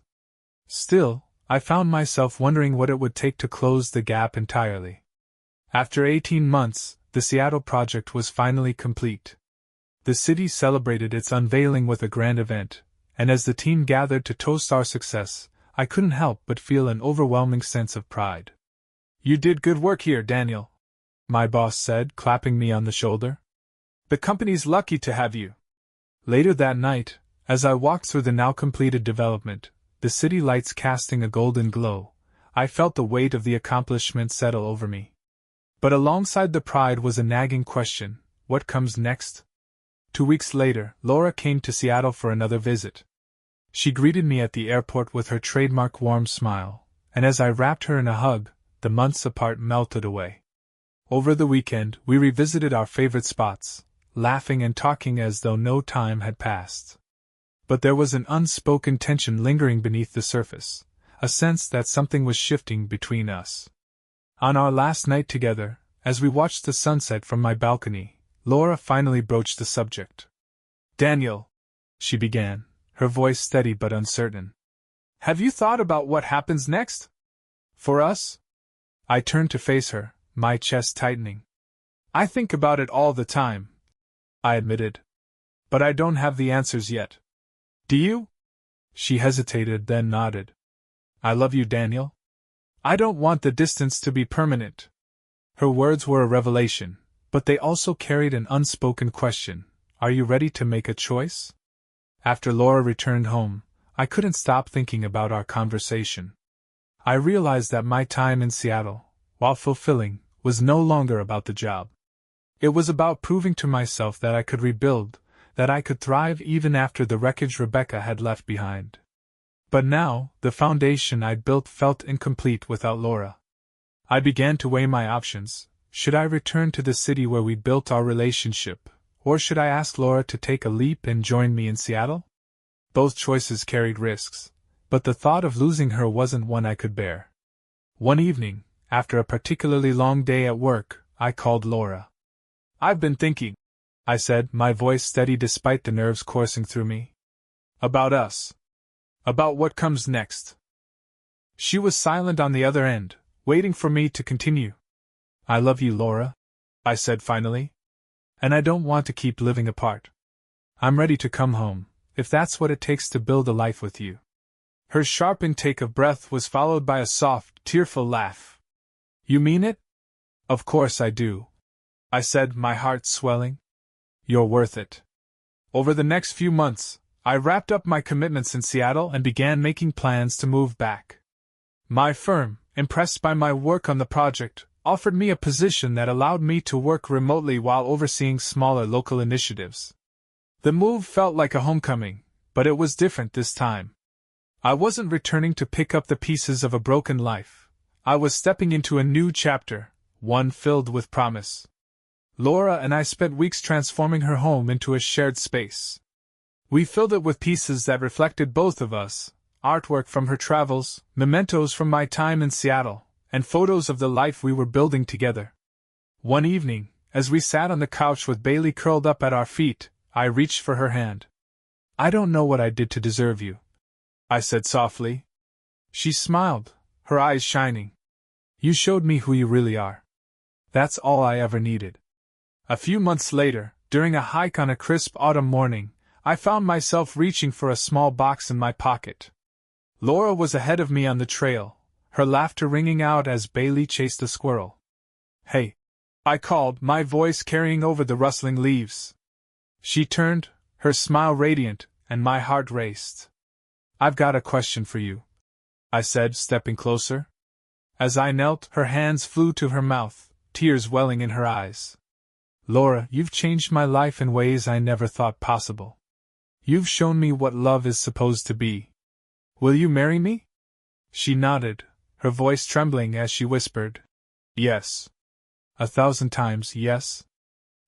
Still, I found myself wondering what it would take to close the gap entirely. After 18 months, the Seattle project was finally complete. The city celebrated its unveiling with a grand event, and as the team gathered to toast our success, I couldn't help but feel an overwhelming sense of pride. "You did good work here, Daniel," my boss said, clapping me on the shoulder. "The company's lucky to have you." Later that night, as I walked through the now completed development, the city lights casting a golden glow, I felt the weight of the accomplishment settle over me. But alongside the pride was a nagging question: what comes next? 2 weeks later, Laura came to Seattle for another visit. She greeted me at the airport with her trademark warm smile, and as I wrapped her in a hug, the months apart melted away. Over the weekend, we revisited our favorite spots, laughing and talking as though no time had passed. But there was an unspoken tension lingering beneath the surface, a sense that something was shifting between us. On our last night together, as we watched the sunset from my balcony, Laura finally broached the subject. "Daniel," she began, her voice steady but uncertain, "have you thought about what happens next? For us?" I turned to face her, my chest tightening. "I think about it all the time," I admitted. "But I don't have the answers yet. Do you?" She hesitated, then nodded. "I love you, Daniel. I don't want the distance to be permanent." Her words were a revelation, but they also carried an unspoken question: are you ready to make a choice? After Laura returned home, I couldn't stop thinking about our conversation. I realized that my time in Seattle, while fulfilling, was no longer about the job. It was about proving to myself that I could rebuild, that I could thrive even after the wreckage Rebecca had left behind. But now, the foundation I'd built felt incomplete without Laura. I began to weigh my options. Should I return to the city where we built our relationship, or should I ask Laura to take a leap and join me in Seattle? Both choices carried risks, but the thought of losing her wasn't one I could bear. One evening, after a particularly long day at work, I called Laura. "I've been thinking," I said, my voice steady despite the nerves coursing through me. "About us. About what comes next." She was silent on the other end, waiting for me to continue. "I love you, Laura," I said finally. "And I don't want to keep living apart. I'm ready to come home, if that's what it takes to build a life with you." Her sharp intake of breath was followed by a soft, tearful laugh. "You mean it?" "Of course I do," I said, my heart swelling. "You're worth it." Over the next few months, I wrapped up my commitments in Seattle and began making plans to move back. My firm, impressed by my work on the project, offered me a position that allowed me to work remotely while overseeing smaller local initiatives. The move felt like a homecoming, but it was different this time. I wasn't returning to pick up the pieces of a broken life. I was stepping into a new chapter, one filled with promise. Laura and I spent weeks transforming her home into a shared space. We filled it with pieces that reflected both of us: artwork from her travels, mementos from my time in Seattle, and photos of the life we were building together. One evening, as we sat on the couch with Bailey curled up at our feet, I reached for her hand. I don't know what I did to deserve you, I said softly. She smiled, her eyes shining. You showed me who you really are. That's all I ever needed. A few months later, during a hike on a crisp autumn morning, I found myself reaching for a small box in my pocket. Laura was ahead of me on the trail, her laughter ringing out as Bailey chased a squirrel. Hey! I called, my voice carrying over the rustling leaves. She turned, her smile radiant, and my heart raced. I've got a question for you, I said, stepping closer. As I knelt, her hands flew to her mouth, tears welling in her eyes. Laura, you've changed my life in ways I never thought possible. You've shown me what love is supposed to be. Will you marry me? She nodded, her voice trembling as she whispered, Yes. 1,000 times yes.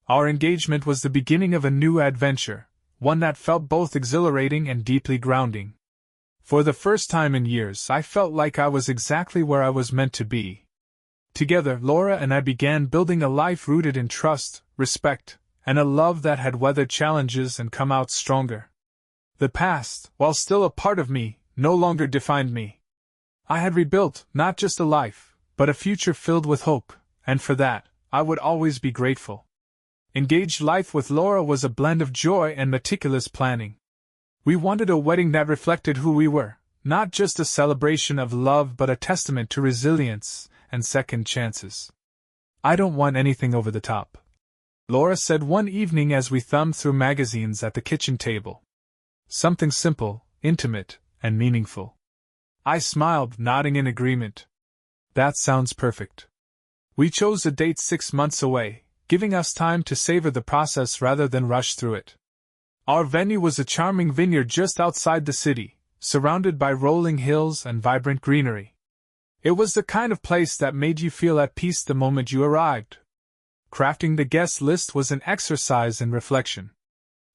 Our engagement was the beginning of a new adventure, one that felt both exhilarating and deeply grounding. For the first time in years, I felt like I was exactly where I was meant to be. Together, Laura and I began building a life rooted in trust, respect, and a love that had weathered challenges and come out stronger. The past, while still a part of me, no longer defined me. I had rebuilt not just a life, but a future filled with hope, and for that, I would always be grateful. Engaged life with Laura was a blend of joy and meticulous planning. We wanted a wedding that reflected who we were, not just a celebration of love but a testament to resilience and second chances. I don't want anything over the top, Laura said one evening as we thumbed through magazines at the kitchen table. Something simple, intimate, and meaningful. I smiled, nodding in agreement. That sounds perfect. We chose a date 6 months away, giving us time to savor the process rather than rush through it. Our venue was a charming vineyard just outside the city, surrounded by rolling hills and vibrant greenery. It was the kind of place that made you feel at peace the moment you arrived. Crafting the guest list was an exercise in reflection.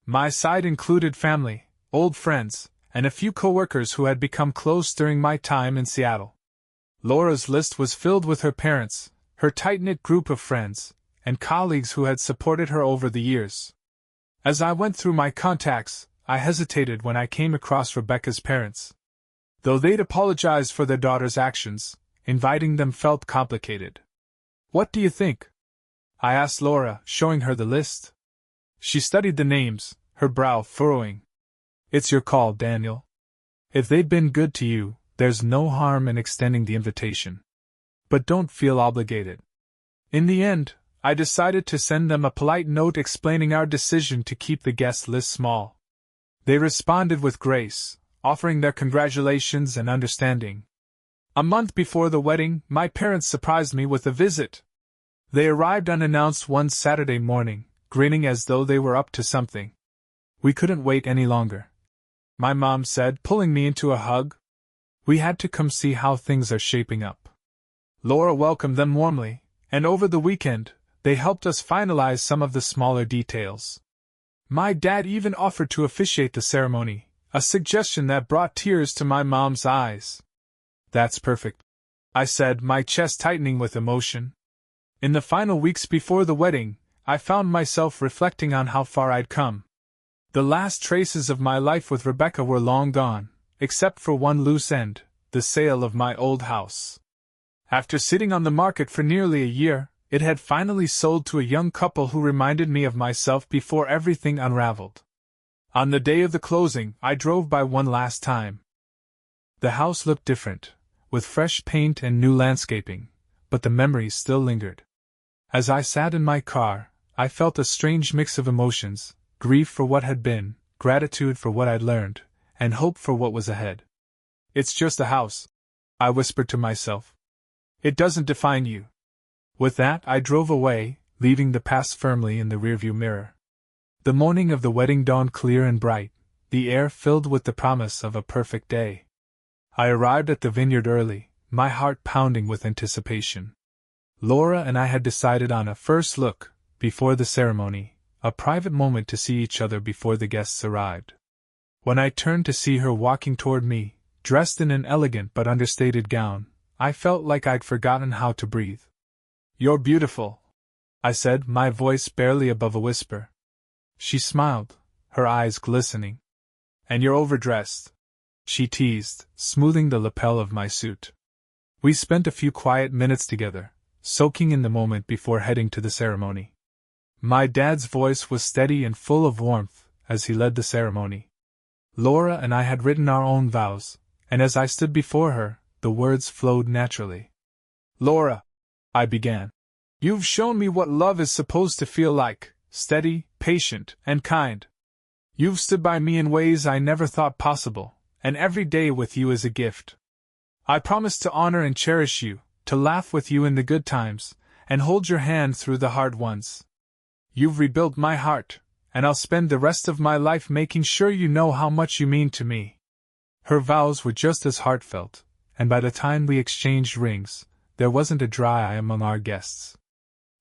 My side included family, old friends, and a few coworkers who had become close during my time in Seattle. Laura's list was filled with her parents, her tight-knit group of friends, and colleagues who had supported her over the years. As I went through my contacts, I hesitated when I came across Rebecca's parents. Though they'd apologized for their daughter's actions, inviting them felt complicated. What do you think? I asked Laura, showing her the list. She studied the names, her brow furrowing. It's your call, Daniel. If they'd been good to you, there's no harm in extending the invitation. But don't feel obligated. In the end, I decided to send them a polite note explaining our decision to keep the guest list small. They responded with grace, offering their congratulations and understanding. A month before the wedding, my parents surprised me with a visit. They arrived unannounced one Saturday morning, grinning as though they were up to something. We couldn't wait any longer, my mom said, pulling me into a hug. We had to come see how things are shaping up. Laura welcomed them warmly, and over the weekend, they helped us finalize some of the smaller details. My dad even offered to officiate the ceremony, a suggestion that brought tears to my mom's eyes. That's perfect, I said, my chest tightening with emotion. In the final weeks before the wedding, I found myself reflecting on how far I'd come. The last traces of my life with Rebecca were long gone, except for one loose end, the sale of my old house. After sitting on the market for nearly a year, it had finally sold to a young couple who reminded me of myself before everything unraveled. On the day of the closing, I drove by one last time. The house looked different, with fresh paint and new landscaping, but the memories still lingered. As I sat in my car, I felt a strange mix of emotions, grief for what had been, gratitude for what I'd learned, and hope for what was ahead. It's just a house, I whispered to myself. It doesn't define you. With that, I drove away, leaving the past firmly in the rearview mirror. The morning of the wedding dawned clear and bright, the air filled with the promise of a perfect day. I arrived at the vineyard early, my heart pounding with anticipation. Laura and I had decided on a first look, before the ceremony, a private moment to see each other before the guests arrived. When I turned to see her walking toward me, dressed in an elegant but understated gown, I felt like I'd forgotten how to breathe. You're beautiful, I said, my voice barely above a whisper. She smiled, her eyes glistening. And you're overdressed, she teased, smoothing the lapel of my suit. We spent a few quiet minutes together, soaking in the moment before heading to the ceremony. My dad's voice was steady and full of warmth as he led the ceremony. Laura and I had written our own vows, and as I stood before her, the words flowed naturally. Laura, I began, you've shown me what love is supposed to feel like, steady, patient, and kind. You've stood by me in ways I never thought possible, and every day with you is a gift. I promise to honor and cherish you, to laugh with you in the good times, and hold your hand through the hard ones. You've rebuilt my heart, and I'll spend the rest of my life making sure you know how much you mean to me. Her vows were just as heartfelt, and by the time we exchanged rings, there wasn't a dry eye among our guests.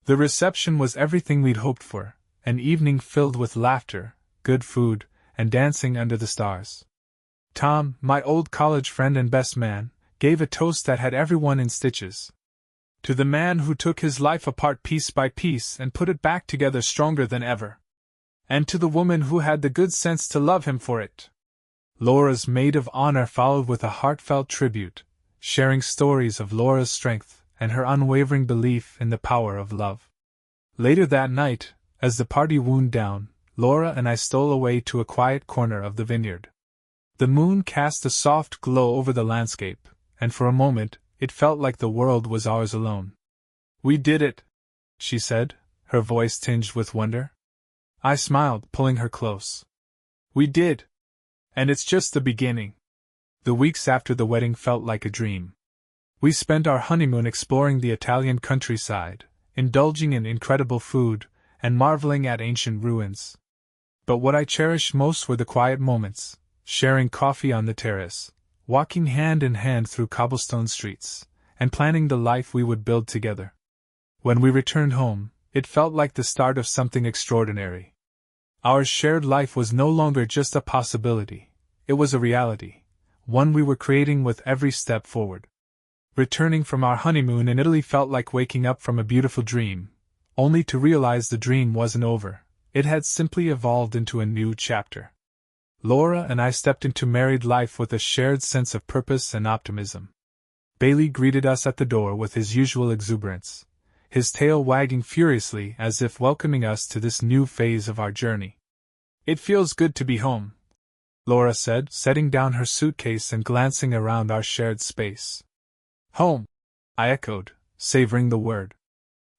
The reception was everything we'd hoped for, an evening filled with laughter, good food, and dancing under the stars. Tom, my old college friend and best man, gave a toast that had everyone in stitches. To the man who took his life apart piece by piece and put it back together stronger than ever. And to the woman who had the good sense to love him for it. Laura's maid of honor followed with a heartfelt tribute, sharing stories of Laura's strength and her unwavering belief in the power of love. Later that night, as the party wound down, Laura and I stole away to a quiet corner of the vineyard. The moon cast a soft glow over the landscape, and for a moment, it felt like the world was ours alone. We did it, she said, her voice tinged with wonder. I smiled, pulling her close. We did. And it's just the beginning. The weeks after the wedding felt like a dream. We spent our honeymoon exploring the Italian countryside, indulging in incredible food, and marveling at ancient ruins. But what I cherished most were the quiet moments, sharing coffee on the terrace, walking hand in hand through cobblestone streets, and planning the life we would build together. When we returned home, it felt like the start of something extraordinary. Our shared life was no longer just a possibility, it was a reality, one we were creating with every step forward. Returning from our honeymoon in Italy felt like waking up from a beautiful dream, only to realize the dream wasn't over, it had simply evolved into a new chapter. Laura and I stepped into married life with a shared sense of purpose and optimism. Bailey greeted us at the door with his usual exuberance, his tail wagging furiously as if welcoming us to this new phase of our journey. It feels good to be home, Laura said, setting down her suitcase and glancing around our shared space. Home, I echoed, savoring the word.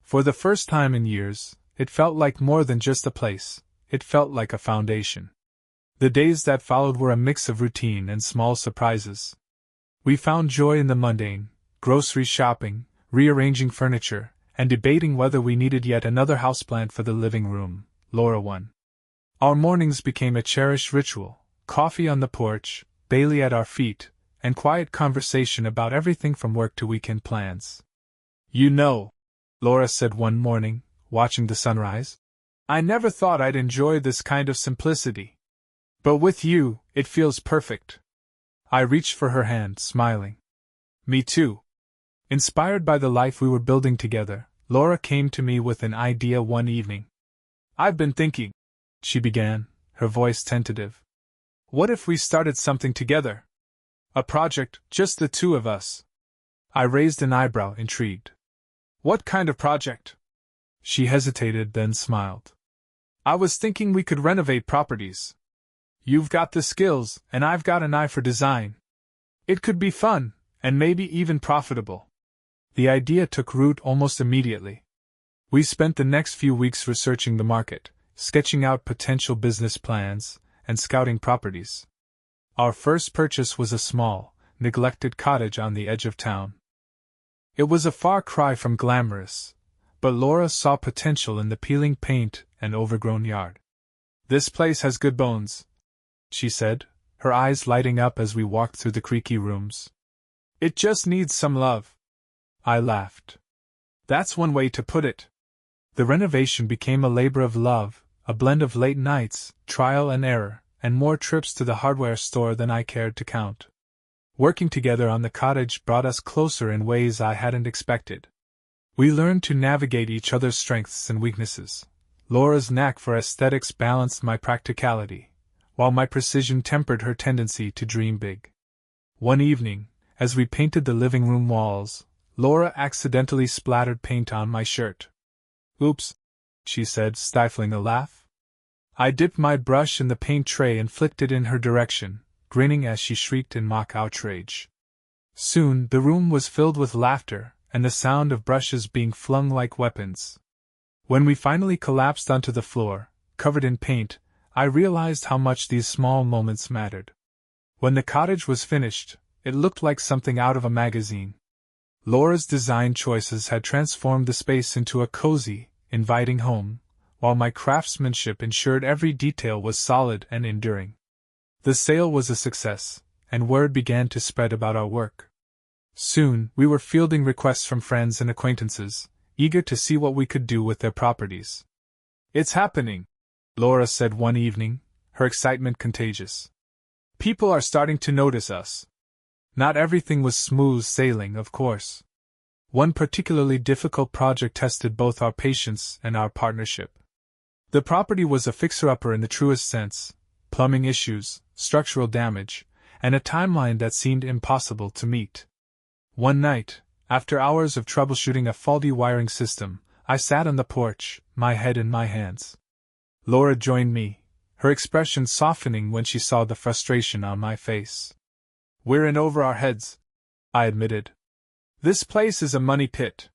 For the first time in years, it felt like more than just a place, it felt like a foundation. The days that followed were a mix of routine and small surprises. We found joy in the mundane, grocery shopping, rearranging furniture, and debating whether we needed yet another houseplant for the living room, Laura won. Our mornings became a cherished ritual, coffee on the porch, Bailey at our feet, and quiet conversation about everything from work to weekend plans. You know, Laura said one morning, watching the sunrise, I never thought I'd enjoy this kind of simplicity. But with you, it feels perfect. I reached for her hand, smiling. Me too. Inspired by the life we were building together, Laura came to me with an idea one evening. I've been thinking, she began, her voice tentative. What if we started something together? A project, just the two of us. I raised an eyebrow, intrigued. What kind of project? She hesitated, then smiled. I was thinking we could renovate properties. You've got the skills, and I've got an eye for design. It could be fun, and maybe even profitable. The idea took root almost immediately. We spent the next few weeks researching the market, sketching out potential business plans, and scouting properties. Our first purchase was a small, neglected cottage on the edge of town. It was a far cry from glamorous, but Laura saw potential in the peeling paint and overgrown yard. This place has good bones, she said, her eyes lighting up as we walked through the creaky rooms. It just needs some love. I laughed. That's one way to put it. The renovation became a labor of love, a blend of late nights, trial and error, and more trips to the hardware store than I cared to count. Working together on the cottage brought us closer in ways I hadn't expected. We learned to navigate each other's strengths and weaknesses. Laura's knack for aesthetics balanced my practicality, while my precision tempered her tendency to dream big. One evening, as we painted the living room walls, Laura accidentally splattered paint on my shirt. "Oops," she said, stifling a laugh. I dipped my brush in the paint tray and flicked it in her direction, grinning as she shrieked in mock outrage. Soon the room was filled with laughter and the sound of brushes being flung like weapons. When we finally collapsed onto the floor, covered in paint, I realized how much these small moments mattered. When the cottage was finished, it looked like something out of a magazine. Laura's design choices had transformed the space into a cozy, inviting home, while my craftsmanship ensured every detail was solid and enduring. The sale was a success, and word began to spread about our work. Soon, we were fielding requests from friends and acquaintances, eager to see what we could do with their properties. "It's happening," Laura said one evening, her excitement contagious. "People are starting to notice us." Not everything was smooth sailing, of course. One particularly difficult project tested both our patience and our partnership. The property was a fixer-upper in the truest sense: plumbing issues, structural damage, and a timeline that seemed impossible to meet. One night, after hours of troubleshooting a faulty wiring system, I sat on the porch, my head in my hands. Laura joined me, her expression softening when she saw the frustration on my face. "We're in over our heads," I admitted. "This place is a money pit."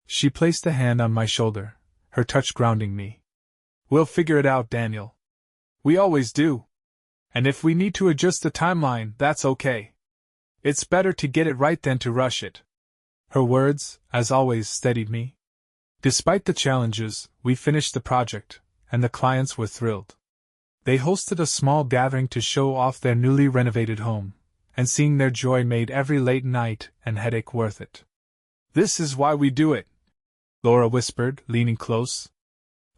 She placed a hand on my shoulder, her touch grounding me. "We'll figure it out, Daniel. We always do. And if we need to adjust the timeline, that's okay. It's better to get it right than to rush it." Her words, as always, steadied me. Despite the challenges, we finished the project, and the clients were thrilled. They hosted a small gathering to show off their newly renovated home, and seeing their joy made every late night and headache worth it. "This is why we do it," Laura whispered, leaning close.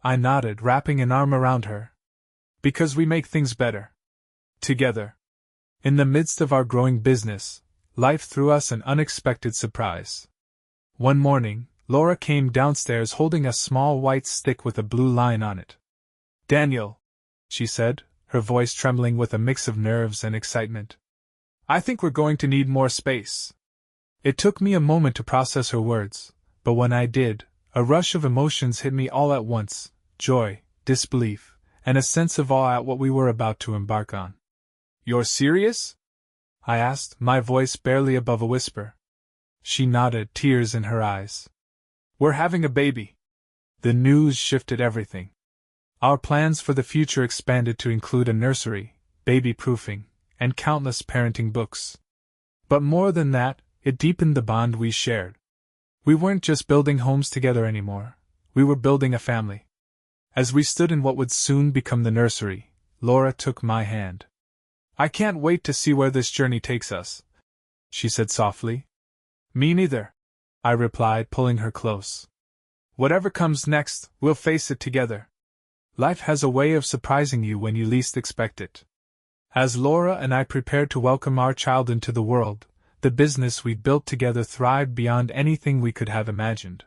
I nodded, wrapping an arm around her. "Because we make things better. Together." In the midst of our growing business, life threw us an unexpected surprise. One morning, Laura came downstairs holding a small white stick with a blue line on it. "Daniel," she said, her voice trembling with a mix of nerves and excitement, "I think we're going to need more space." It took me a moment to process her words, but when I did, a rush of emotions hit me all at once: joy, disbelief, and a sense of awe at what we were about to embark on. "You're serious?" I asked, my voice barely above a whisper. She nodded, tears in her eyes. "We're having a baby." The news shifted everything. Our plans for the future expanded to include a nursery, baby-proofing, and countless parenting books. But more than that, it deepened the bond we shared. We weren't just building homes together anymore, we were building a family. As we stood in what would soon become the nursery, Laura took my hand. "I can't wait to see where this journey takes us," she said softly. "Me neither," I replied, pulling her close. "Whatever comes next, we'll face it together. Life has a way of surprising you when you least expect it." As Laura and I prepared to welcome our child into the world, the business we built together thrived beyond anything we could have imagined.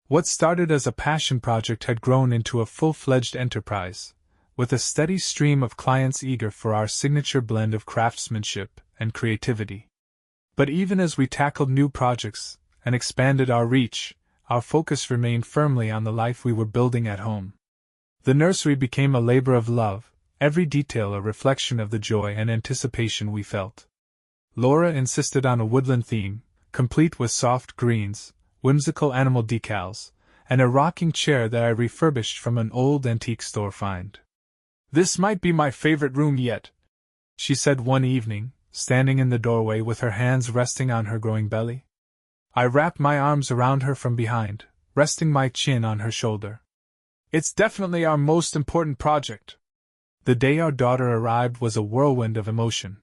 What started as a passion project had grown into a full-fledged enterprise, with a steady stream of clients eager for our signature blend of craftsmanship and creativity. But even as we tackled new projects and expanded our reach, our focus remained firmly on the life we were building at home. The nursery became a labor of love, every detail a reflection of the joy and anticipation we felt. Laura insisted on a woodland theme, complete with soft greens, whimsical animal decals, and a rocking chair that I refurbished from an old antique store find. "This might be my favorite room yet," she said one evening, standing in the doorway with her hands resting on her growing belly. I wrapped my arms around her from behind, resting my chin on her shoulder. "It's definitely our most important project." The day our daughter arrived was a whirlwind of emotion.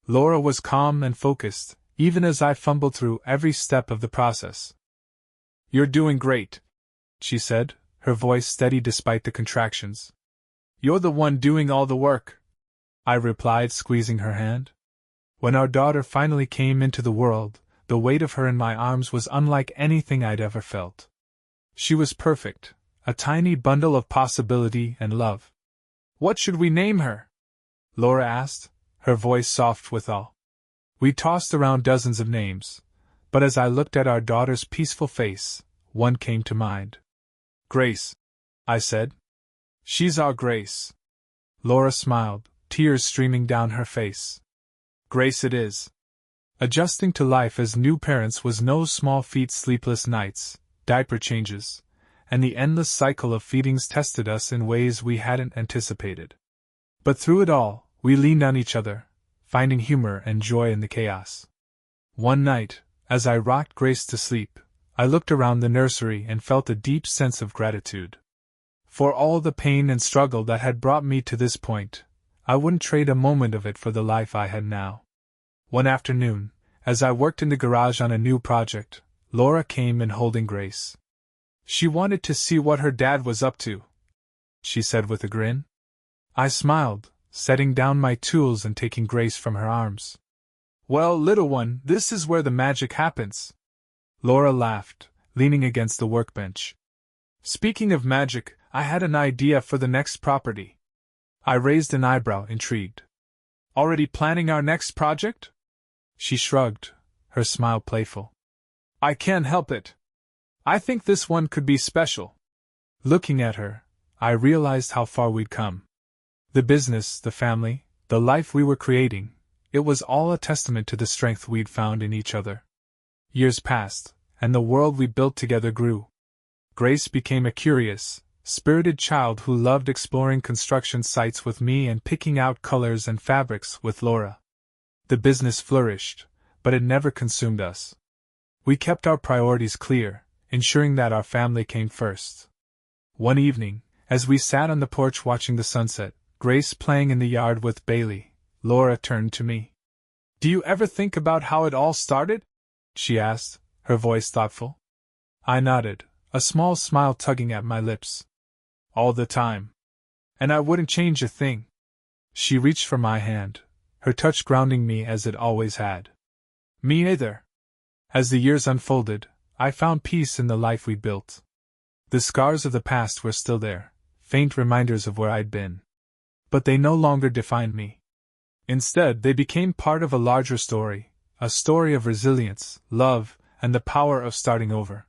Laura was calm and focused, even as I fumbled through every step of the process. "You're doing great," she said, her voice steady despite the contractions. "You're the one doing all the work," I replied, squeezing her hand. When our daughter finally came into the world, the weight of her in my arms was unlike anything I'd ever felt. She was perfect, a tiny bundle of possibility and love. "What should we name her?" Laura asked, her voice soft withal. We tossed around dozens of names, but as I looked at our daughter's peaceful face, one came to mind. Grace, I said. She's our Grace. Laura smiled, tears streaming down her face. Grace it is. Adjusting to life as new parents was no small feat. Sleepless nights, diaper changes, and the endless cycle of feedings tested us in ways we hadn't anticipated. But through it all, we leaned on each other, finding humor and joy in the chaos. One night, as I rocked Grace to sleep, I looked around the nursery and felt a deep sense of gratitude. For all the pain and struggle that had brought me to this point, I wouldn't trade a moment of it for the life I had now. One afternoon, as I worked in the garage on a new project, Laura came in holding Grace. She wanted to see what her dad was up to, she said with a grin. I smiled, setting down my tools and taking Grace from her arms. Well, little one, this is where the magic happens. Laura laughed, leaning against the workbench. Speaking of magic, I had an idea for the next property. I raised an eyebrow, intrigued. Already planning our next project? She shrugged, her smile playful. I can't help it. I think this one could be special. Looking at her, I realized how far we'd come. The business, the family, the life we were creating, it was all a testament to the strength we'd found in each other. Years passed, and the world we built together grew. Grace became a curious, spirited child who loved exploring construction sites with me and picking out colors and fabrics with Laura. The business flourished, but it never consumed us. We kept our priorities clear, ensuring that our family came first. One evening, as we sat on the porch watching the sunset, Grace playing in the yard with Bailey, Laura turned to me. Do you ever think about how it all started? She asked, her voice thoughtful. I nodded, a small smile tugging at my lips. All the time. And I wouldn't change a thing. She reached for my hand, her touch grounding me as it always had. Me either. As the years unfolded, I found peace in the life we'd built. The scars of the past were still there, faint reminders of where I'd been. But they no longer defined me. Instead, they became part of a larger story, a story of resilience, love, and the power of starting over.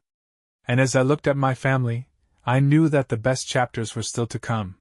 And as I looked at my family, I knew that the best chapters were still to come.